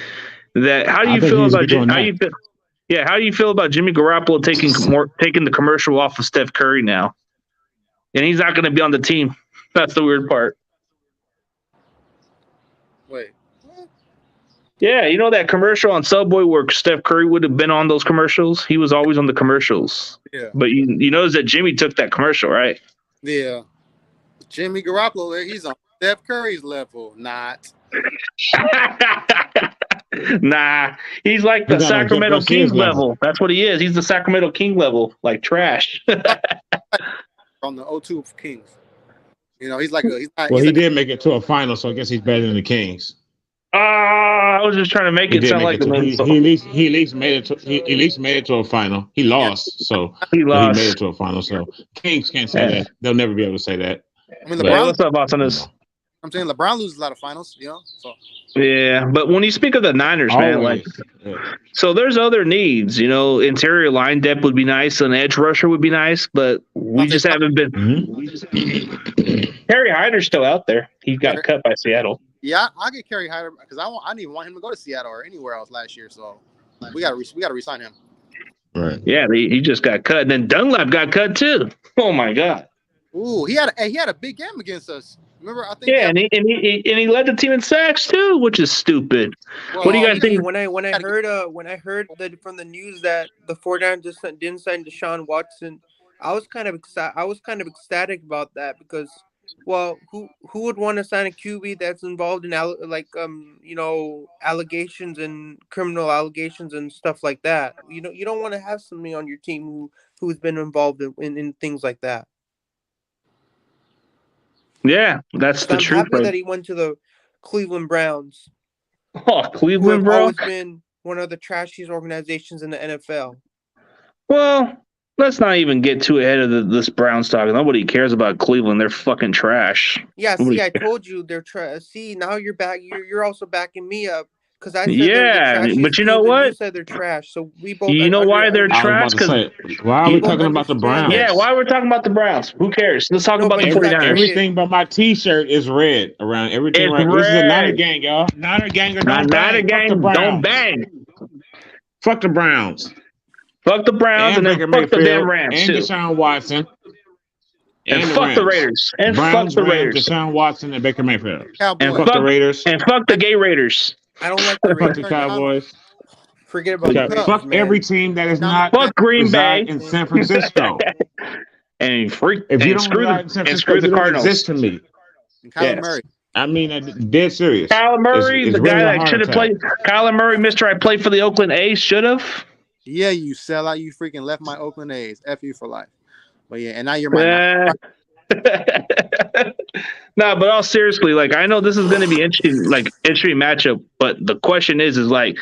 how do you feel about how you feel? Yeah, how do you feel about Jimmy Garoppolo taking the commercial off of Steph Curry now? And he's not going to be on the team. That's the weird part. Wait. Yeah, you know that commercial on Subway where Steph Curry would have been on those commercials? He was always on the commercials. Yeah. But you notice that Jimmy took that commercial, right? Yeah. Jimmy Garoppolo, he's on Steph Curry's level. Not. Nah, he's like the Sacramento Kings level. That's what he is. He's the Sacramento King level, like trash. On the O2 Kings. He's like he's not. Well, he did make it to a final, so I guess he's better than the Kings. I was just trying to make it sound like the Minnesota. He at least made it to a final. He lost, so he made it to a final. So Kings can't say that. They'll never be able to say that. I mean, LeBron. What's up, Boston? I'm saying LeBron loses a lot of finals, So. Yeah, but when you speak of the Niners, man, so there's other needs. Interior line depth would be nice, an edge rusher would be nice, but we just haven't been. Kerry Hyder's still out there. He got cut by Seattle. Yeah, I'll get Kerry Hyder because I didn't even want him to go to Seattle or anywhere else last year. So we got to re-sign him. Right. Yeah, he just got cut, and then Dunlap got cut too. Oh my God. Ooh, he had a big game against us. Remember, I think. Yeah, and he led the team in sacks too, which is stupid. Well, what do you guys think? When I heard that from the news that the 49ers didn't sign Deshaun Watson, I was kind of ecstatic about that because, well, who would want to sign a QB that's involved in allegations and criminal allegations and stuff like that? You don't want to have somebody on your team who's been involved in things like that. Yeah, that's the truth. I'm happy that he went to the Cleveland Browns. Oh, Cleveland Browns! Always been one of the trashiest organizations in the NFL. Well, let's not even get too ahead of this Browns talk. Nobody cares about Cleveland. They're fucking trash. Yeah, I told you they're trash. See, now you're back. You're also backing me up Because I said they're the Yeah, trashiest but you know team, and you what? said they're trash. So we both You know why they're I was trash? about to Because say, why are we we both talking about the understand that. yeah, Browns? why we're talking about the Browns? Who cares? Let's talk No, about but the you got 49ers. Everything but my T-shirt is red around everything. It's Right, this is a Niner red. gang, y'all. Niner ganger, don't Not a bang. Fuck the gang. Don't Browns. bang. Fuck the Browns. Fuck the Browns And and then Baker fuck the damn Mayfield Rams and too. Deshaun Watson And and the fuck the Rams. Raiders. And fuck Browns, the Rams, Raiders. Deshaun Watson, and Baker Mayfield. And Cowboys. Fuck the Raiders. fuck the gay Raiders. I don't like the Fuck Raiders. the Cowboys. Forget about the Fuck Raiders, man. every team that is Now, not Fuck Green reside Bay. in San Francisco. And If you and don't reside in San Francisco, screw the you don't Cardinals. exist to me. and Kyler Murray. I mean, I'm dead serious. Kyler Murray, It's the really guy a that heart should have attack. played. Kyler Murray, Mister, I played for the Oakland A's. Should have. Yeah, you sell out. You freaking left my Oakland A's. F you for life. But yeah, and now you're my. No, but all seriously, like I know this is going to be interesting matchup. But the question is like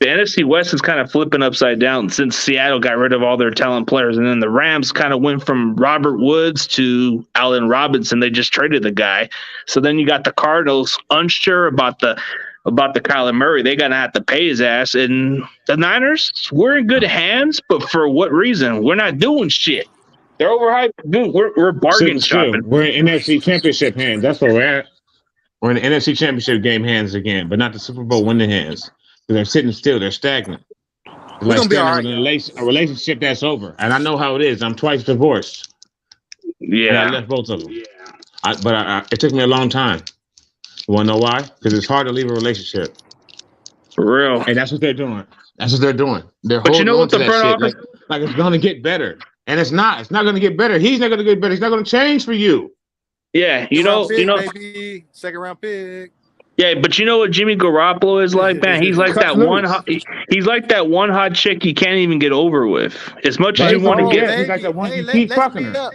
the NFC West is kind of flipping upside down since Seattle got rid of all their talent players, and then the Rams kind of went from Robert Woods to Allen Robinson. They just traded the guy, so then you got the Cardinals unsure about the Kyler Murray. They're gonna have to pay his ass, and the Niners, we're in good hands, but for what reason? We're not doing shit. They're overhyped. Dude, we're bargain shopping. We're in NFC Championship hands. That's where we're at. We're in the NFC Championship game hands again, but not the Super Bowl winning hands. They're sitting still. They're stagnant. They're We're gonna be all right. a relationship that's over, and I know how it is. I'm twice divorced. Yeah, and I left both of them. But it took me a long time. You want to know why? Because it's hard to leave a relationship. For real. And that's what they're doing. They're but you know what the front office like it's going to get better, and it's not. It's not going to get better. He's not going to get better. He's not going to change for you. Yeah, baby. Second round pick. Yeah, but you know what Jimmy Garoppolo is like, man? He's like that one. He's like that one hot chick you can't even get over with. As much as you want to get. He's like that one. You keep fucking her.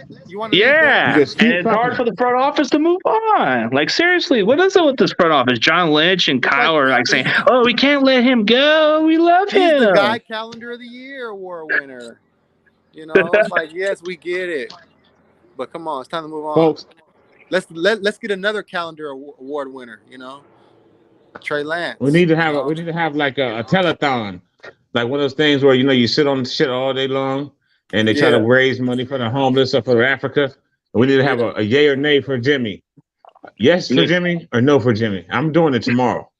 Yeah, and it's hard for the front office to move on. Like seriously, what is it with this front office? John Lynch and Kyle are like saying, "Oh, we can't let him go. We love him." He's the guy calendar of the year award winner. You know, it's like yes, we get it, but come on, it's time to move on, folks. Let's get another calendar award winner. You know. Trey Lance. We need to have like a telethon, like one of those things where you sit on shit all day long, and they try to raise money for the homeless or for Africa. We need to have a yay or nay for Jimmy. Yes for Jimmy or no for Jimmy. I'm doing it tomorrow.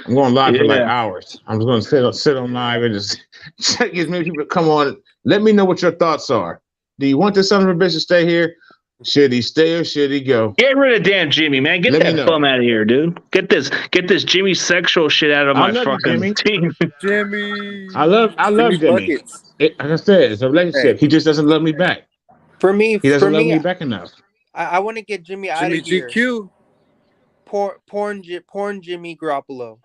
I'm going live for like hours. I'm just going to sit on live and just check as many people come on. Let me know what your thoughts are. Do you want this son of a bitch to stay here? Should he stay or should he go? Get rid of damn Jimmy, man. Get that bum out of here, dude. Get this Jimmy sexual shit out of my fucking team. Jimmy. I love Jimmy. Like I said, it's a relationship. Hey. He just doesn't love me back. For me, he doesn't love me back enough. I want to get Jimmy out of here. GQ. Porn Jimmy Garoppolo.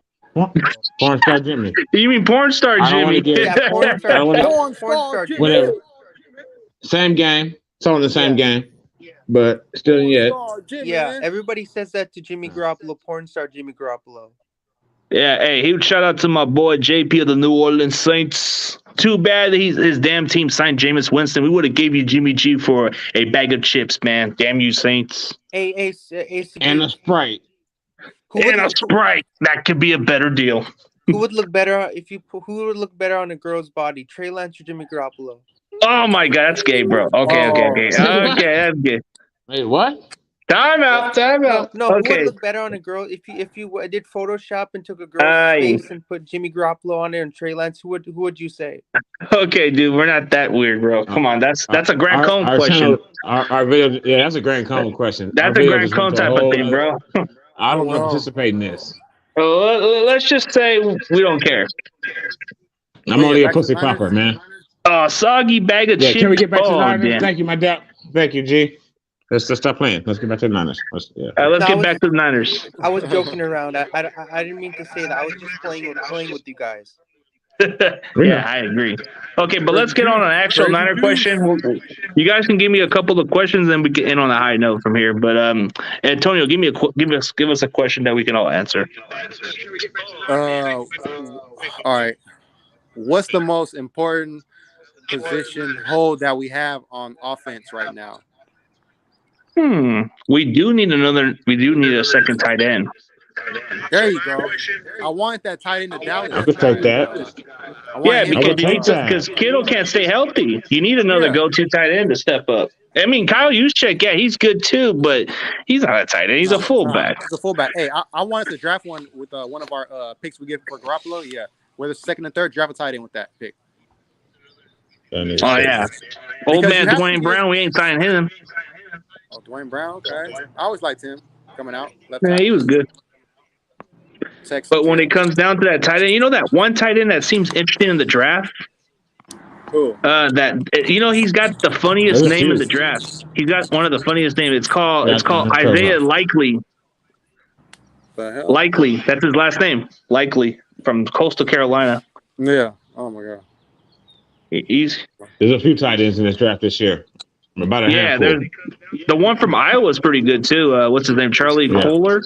Porn star Jimmy. You mean porn star Jimmy? Porn star Jimmy. Whatever. Same game. It's all in the same game. But still yet. Yeah, everybody says that to Jimmy Garoppolo, porn star Jimmy Garoppolo. Yeah, hey, huge shout out to my boy JP of the New Orleans Saints. Too bad that his damn team signed Jameis Winston. We would have gave you Jimmy G for a bag of chips, man. Damn you, Saints. And a Sprite. Sprite. That could be a better deal. Who would look better who would look better on a girl's body, Trey Lance or Jimmy Garoppolo? Oh my God, that's gay, bro. Okay, that's gay. Wait, what? Time out. No, who would look better on a girl if you did Photoshop and took a girl's face and put Jimmy Garoppolo on there and Trey Lance? Who would you say? Okay, dude, we're not that weird, bro. Come on, that's a Grant Cohn question. Our video, that's a Grant Cohn question. That's a Grant Cohn type of thing, bro. I don't want to participate in this. Let's just say we don't care. I'm only a pussy popper, man. Soggy bag of chips. Can we get back to the Niners? Thank you, my dad. Thank you, G. Let's stop playing. Let's get back to the Niners. Let's get back to the Niners. I was joking around. I didn't mean to say that. I was just playing with you guys. Yeah, I agree. Okay, but let's get on an actual Niner question. You guys can give me a couple of questions, and we can end on a high note from here. But Antonio, give us a question that we can all answer. All right. What's the most important position hold that we have on offense right now? We do need a second tight end. There you go. I wanted that tight end to Dallas. I could take that. Yeah, because would take that. because Kittle can't stay healthy. You need another Yeah. go-to tight end to step up. I mean, Kyle Juszczyk, yeah, he's good too, but he's not a tight end. He's a fullback. He's a fullback. Hey, I wanted to draft one with one of our picks we get for Garoppolo. Yeah, whether second and third, draft a tight end with that pick. Oh yeah, old man Dwayne Brown. We ain't signing him. Oh, Dwayne Brown. Okay, I always liked him coming out. Left Yeah, side. he was good. Texas, But when it comes down to that tight end, you know that one tight end that seems interesting in the draft? Who? He's got the funniest name in the draft. He's got one of the funniest names. It's called Isaiah Likely. The hell? Likely. That's his last name. Likely from Coastal Carolina. Yeah. Oh my God. There's a few tight ends in this draft this year. About a handful. The one from Iowa is pretty good too. What's his name? Charlie Kohler.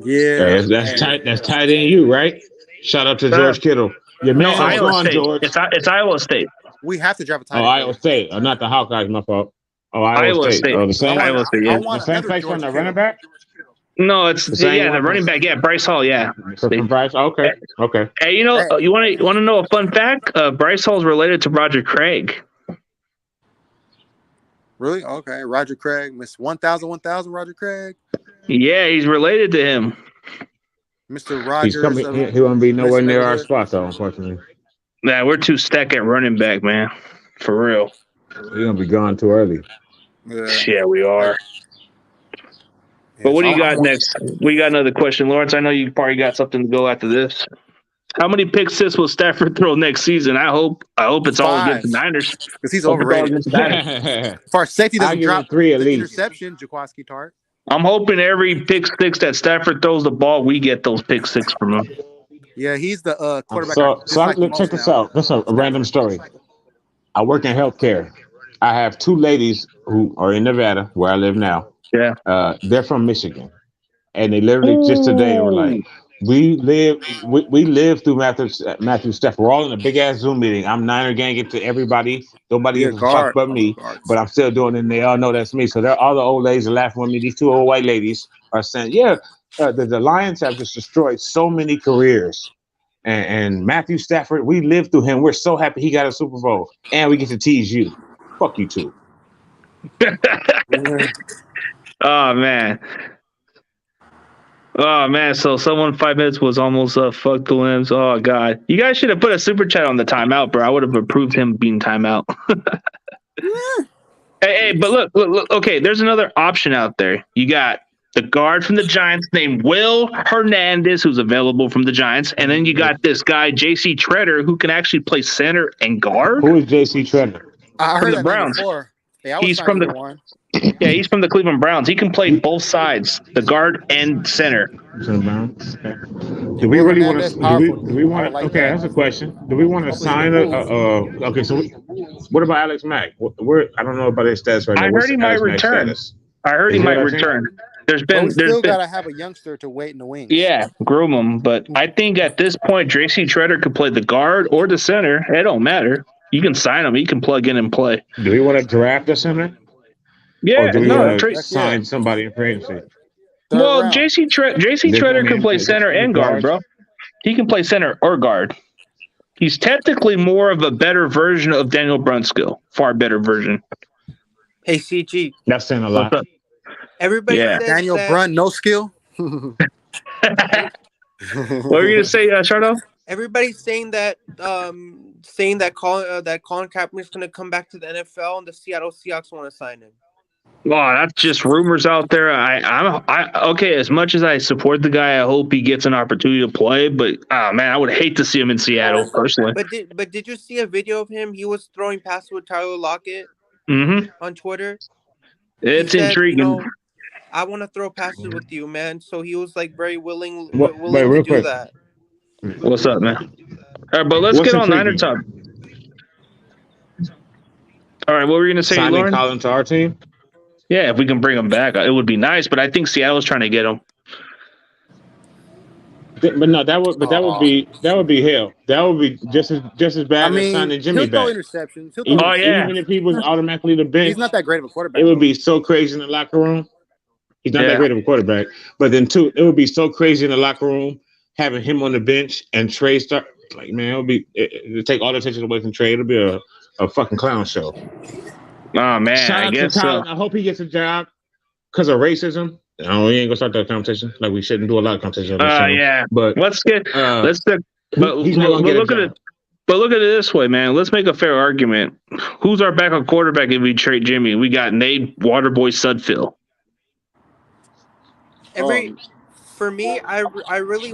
Yeah, that's tight. That's tight end you, right? Shout out to George Kittle. Your man Iowa on, State. George. It's Iowa State. We have to draft a tight end. Oh, Iowa State. Oh, not the Hawkeyes. My fault. Oh, Iowa State. Oh, the same. Iowa State. Yeah. The same place on the running back. No, it's the running back. Yeah, Bryce Hall. Yeah, from Bryce. Okay. Hey, you want to know a fun fact? Bryce Hall is related to Roger Craig. Really? Okay, Roger Craig, Miss 1000, Roger Craig. Yeah, he's related to him. Mr. Rogers. He won't be nowhere near our spot, though, unfortunately. Nah, we're too stacked at running back, man. For real. We're gonna be gone too early. Yeah, we are. But what do you got next? We got another question, Lawrence. I know you probably got something to go after this. How many pick six will Stafford throw next season? I hope it's all against the Niners. Because he's overrated. For our safety doesn't drop 3 at least. Interception, Jaquaski Tart. I'm hoping every pick six that Stafford throws the ball, we get those pick six from him. Yeah, he's the quarterback. So check this out. That's a random story. I work in healthcare. I have 2 ladies who are in Nevada, where I live now. Yeah. They're from Michigan. And they literally just today were like, we live through Matthew Stafford. We're all in a big ass Zoom meeting. I'm Niner gang it to everybody. Nobody else talk but me, but I'm still doing it, and they all know that's me. So they're all the old ladies are laughing with me. These 2 old white ladies are saying, the Lions have just destroyed so many careers. And Matthew Stafford, we lived through him. We're so happy he got a Super Bowl, and we get to tease you. Fuck you too. Oh man, so someone 5 minutes was almost fuck the limbs. Oh god, you guys should have put a super chat on the timeout, bro. I would have approved him being timeout. hey, but look. Okay, there's another option out there. You got the guard from the Giants named Will Hernandez, who's available from the Giants, and then you got this guy J.C. Treader, who can actually play center and guard. Who is J.C. Treader? I heard the Browns. Yeah, he's from the one. Yeah, he's from the Cleveland Browns. He can play both sides, the guard and center. Do we really want to? Do we want to? Okay, that's a question. Do we want to sign okay, so what about Alex Mack? I don't know about his stats right now. I heard he might return. I heard he might return. There's still gotta have a youngster to wait in the wings. Yeah, groom him. But I think at this point, J.C. Treader could play the guard or the center. It don't matter. You can sign him. He can plug in and play. Do we want to draft the center? Yeah, or do we want to sign somebody in free agency? Well, J.C. Treader can play center and guard, bro. He can play center or guard. He's technically more of a better version of Daniel Brunskill. Far better version. Hey, CG. That's saying a lot. Everybody says Daniel Brunt, no skill. What were you gonna say, Shardo? Everybody's saying that Colin Kaepernick's gonna come back to the NFL, and the Seattle Seahawks want to sign him. Oh, that's just rumors out there. Okay. As much as I support the guy, I hope he gets an opportunity to play. But man, I would hate to see him in Seattle personally. But did you see a video of him? He was throwing passes with Tyler Lockett on Twitter. It's intriguing. I want to throw passes with you, man. So he was like very willing to do that. What's up, man? All right, but let's get on Niner Talk. All right, what were you going to say, Signing Lauren? Colin to our team? Yeah, if we can bring him back, it would be nice. But I think Seattle's trying to get him. But no, that would be hell. That would be just as bad as signing Jimmy back. Interceptions. Even if he was automatically the bench, he's not that great of a quarterback. It would be so crazy in the locker room. He's not that great of a quarterback. But then, too, it would be so crazy in the locker room having him on the bench and Trey start. Like, man, it'll take all the attention away from Trey. It'll be a fucking clown show. Oh, man. Shout I out to guess Tyler. so. I hope he gets a job because of racism. No, we ain't gonna start that competition. Like, we shouldn't do a lot of competition. Yeah. But let's get. Let's. But he's not gonna get look a at job. it. But look at it this way, man. Let's make a fair argument. Who's our backup quarterback if we trade Jimmy? We got Nate Waterboy Sudfeld. For me, I really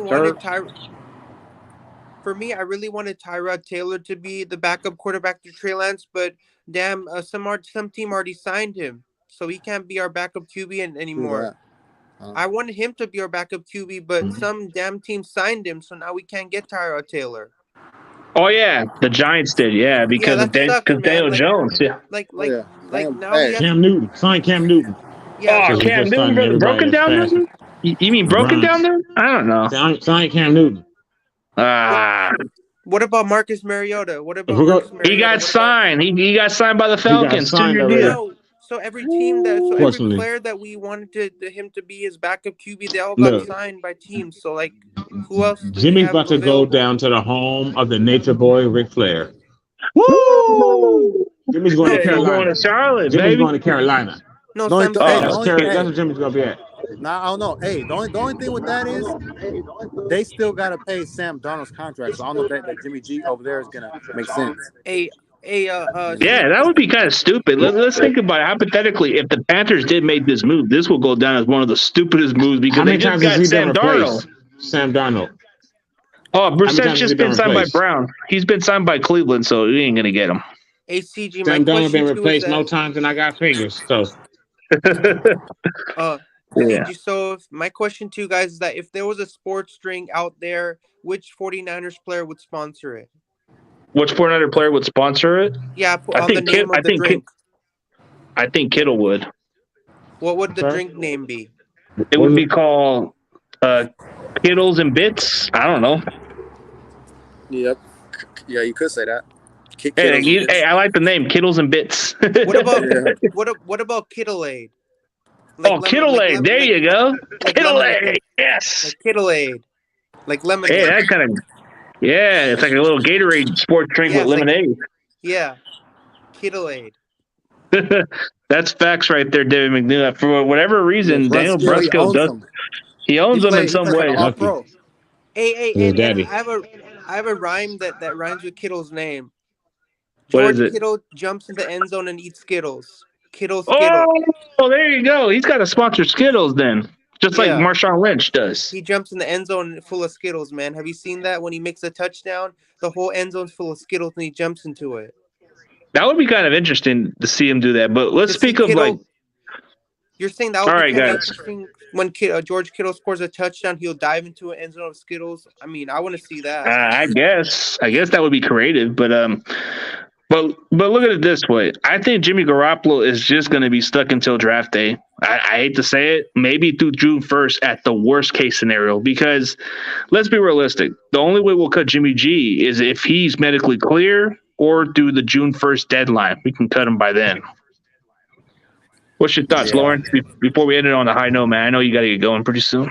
wanted Tyrod Taylor to be the backup quarterback to Trey Lance, but damn, some team already signed him, so he can't be our backup QB anymore. I wanted him to be our backup QB, but some damn team signed him, so now we can't get Tyrod Taylor. Oh yeah, the Giants did, because that sucks, man. Daniel Jones, now we have Cam Newton, sign Cam Newton. Yeah, Cam Newton, broken down Newton. You mean broken down Newton? I don't know. Sign Cam Newton. What about Marcus Mariota? He got signed. He got signed by the Falcons. So every player that we wanted him to be his backup QB, they all got signed by teams. So like, who else? Jimmy's about to go down to the home of the Nature Boy, Ric Flair. Woo! Jimmy's going to Carolina. Going to Charlotte, Jimmy's going to Carolina. No, that's where Jimmy's gonna be at. Nah, I don't know. Hey, the only thing with that is they still gotta pay Sam Darnold's contract. So I don't know that Jimmy G over there is gonna make sense. That would be kind of stupid. Let's think about it. Hypothetically, if the Panthers did make this move, this will go down as one of the stupidest moves because they just got Sam Darnold. Sam Darnold. Oh, Brissett's just been signed by Brown. He's been signed by Cleveland, so we ain't gonna get him. ACG, Sam Darnold been replaced no times, and I got fingers. So. So my question to you guys is that if there was a sports drink out there, which 49ers player would sponsor it? Which 49er player would sponsor it? Yeah, I think Kittle would. What would the drink name be? It would be called Kittles and Bits. I don't know. Yep. Yeah, you could say that. Hey, I like the name Kittles and Bits. What about Kittle-Aid? Kittle-Aid. There you go. Kittle-Aid. Yes. Like Kittle-Aid. Like lemonade. Hey, that kind of. Yeah, it's like a little Gatorade sports drink with lemonade. Kittle-Aid. That's facts right there, David McNeil. For whatever reason, Daniel Brunskill does. He owns them in some way. Hey, I have a rhyme that rhymes with Kittle's name. What is it? Kittle jumps in the end zone and eats Skittles. Skittles. Oh, there you go. He's got to sponsor Skittles then. Just like Marshawn Lynch does. He jumps in the end zone full of Skittles, man. Have you seen that when he makes a touchdown? The whole end zone's full of Skittles and he jumps into it. That would be kind of interesting to see him do that. But let's speak of Kittle, You're saying that would be kind of interesting when George Kittle scores a touchdown, he'll dive into an end zone of Skittles. I mean, I want to see that. I guess that would be creative, but look at it this way. I think Jimmy Garoppolo is just going to be stuck until draft day. I hate to say it, maybe through June 1st at the worst case scenario, because let's be realistic. The only way we'll cut Jimmy G is if he's medically clear or through the June 1st deadline. We can cut him by then. What's your thoughts, Lauren, before we end it on a high note, man? I know you got to get going pretty soon.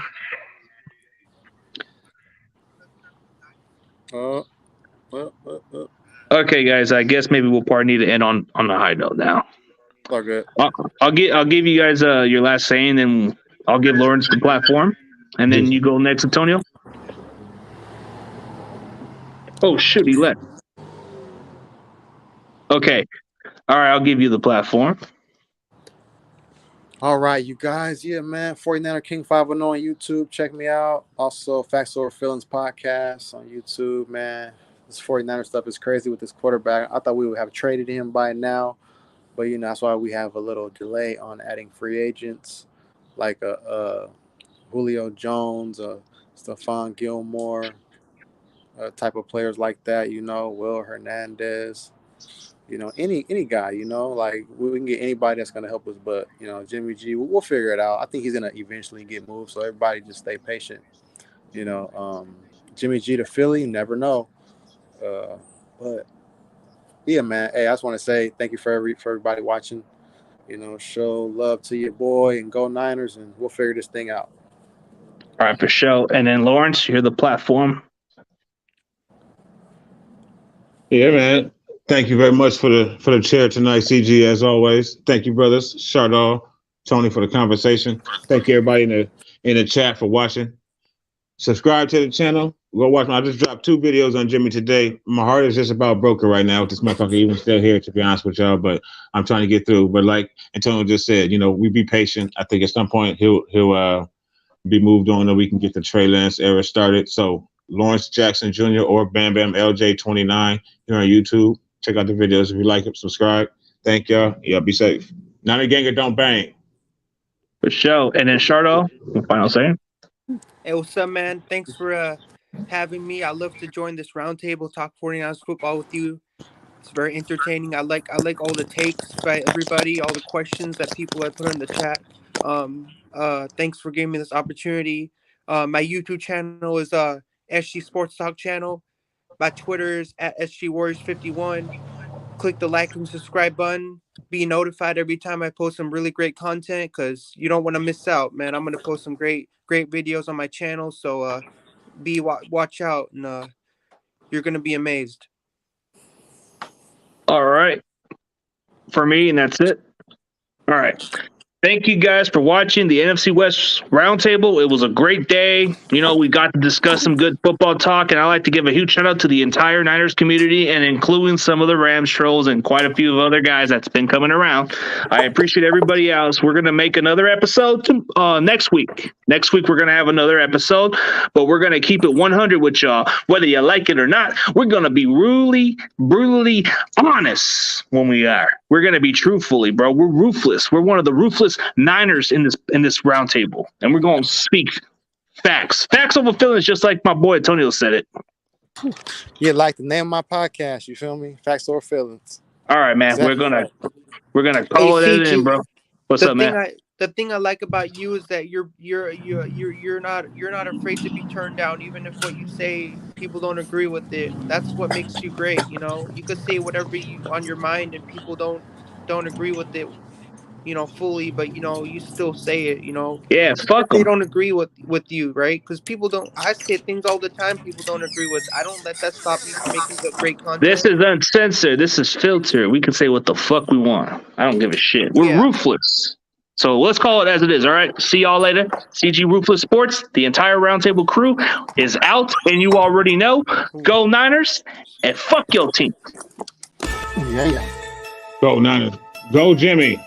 Okay, guys. I guess maybe we'll probably need to end on the high note now. All good. I'll give you guys your last saying, and I'll give Lawrence the platform, and then you go next, Antonio. Oh shoot, he left. Okay, all right. I'll give you the platform. All right, you guys. Yeah, man. 49er King 510 on YouTube. Check me out. Also, Facts Over Feelings podcast on YouTube, man. This 49er stuff is crazy with this quarterback. I thought we would have traded him by now, but that's why we have a little delay on adding free agents like Julio Jones, Stephon Gilmore, type of players like that. Will Hernandez. Any guy. Like we can get anybody that's gonna help us. But Jimmy G, we'll figure it out. I think he's gonna eventually get moved. So everybody just stay patient. Jimmy G to Philly, you never know. But yeah, man. Hey, I just want to say thank you for everybody watching. show love to your boy and go Niners, and we'll figure this thing out. All right, for sure. And then Lawrence, you're the platform. Yeah, man. Thank you very much for the chair tonight, CG, as always. Thank you, brothers. Shardal, Tony, for the conversation. Thank you, everybody in the chat for watching. Subscribe to the channel. Go watch. I just dropped 2 videos on Jimmy today. My heart is just about broken right now with this motherfucker even still here, to be honest with y'all. But I'm trying to get through. But like Antonio just said, we be patient. I think at some point he'll be moved on, and we can get the Trey Lance era started. So Lawrence Jackson Jr. or Bam Bam LJ29 here on YouTube. Check out the videos if you like it. Subscribe. Thank y'all. Y'all be safe. Niner Ganger don't bang. For sure. And then Shardo, final say. Hey, what's up, man? Thanks for having me. I love to join this roundtable, talk 49ers football with you. It's very entertaining. I like all the takes by everybody, all the questions that people have put in the chat. Thanks for giving me this opportunity. My YouTube channel is SG Sports Talk channel. My Twitter is at SG Warriors 51. Click the like and subscribe button. Be notified every time I post some really great content, because you don't want to miss out, man. I'm gonna post some great videos on my channel. So watch out, and you're gonna be amazed. All right. For me, and that's it. All right. Thank you guys for watching the NFC West Roundtable. It was a great day. We got to discuss some good football talk, and I'd like to give a huge shout out to the entire Niners community, and including some of the Rams trolls and quite a few of other guys that's been coming around. I appreciate everybody else. We're going to make another episode next week. Next week, we're going to have another episode, but we're going to keep it 100 with y'all. Whether you like it or not, we're going to be really, brutally honest when we are. We're going to be truthfully, bro. We're ruthless. We're one of the ruthless Niners in this roundtable, and we're going to speak facts over feelings, just like my boy Antonio said it. Yeah, like the name of my podcast. You feel me? Facts over feelings. All right, man. Exactly. We're gonna call it in, bro. What's up, man? The thing I like about you is that you're not afraid to be turned down, even if what you say people don't agree with it. That's what makes you great. You could say whatever you on your mind, and people don't agree with it, fully, but you still say it. Yeah, fuck they them. don't agree with you, right? Because people don't. I say things all the time people don't agree with. I don't let that stop me from making the great content. This is uncensored. This is filtered. We can say what the fuck we want. I don't give a shit. We're ruthless. So let's call it as it is. All right. See y'all later. CG Ruthless Sports. The entire roundtable crew is out, and you already know. Go Niners and fuck your team. Yeah. Go Niners. Go Jimmy.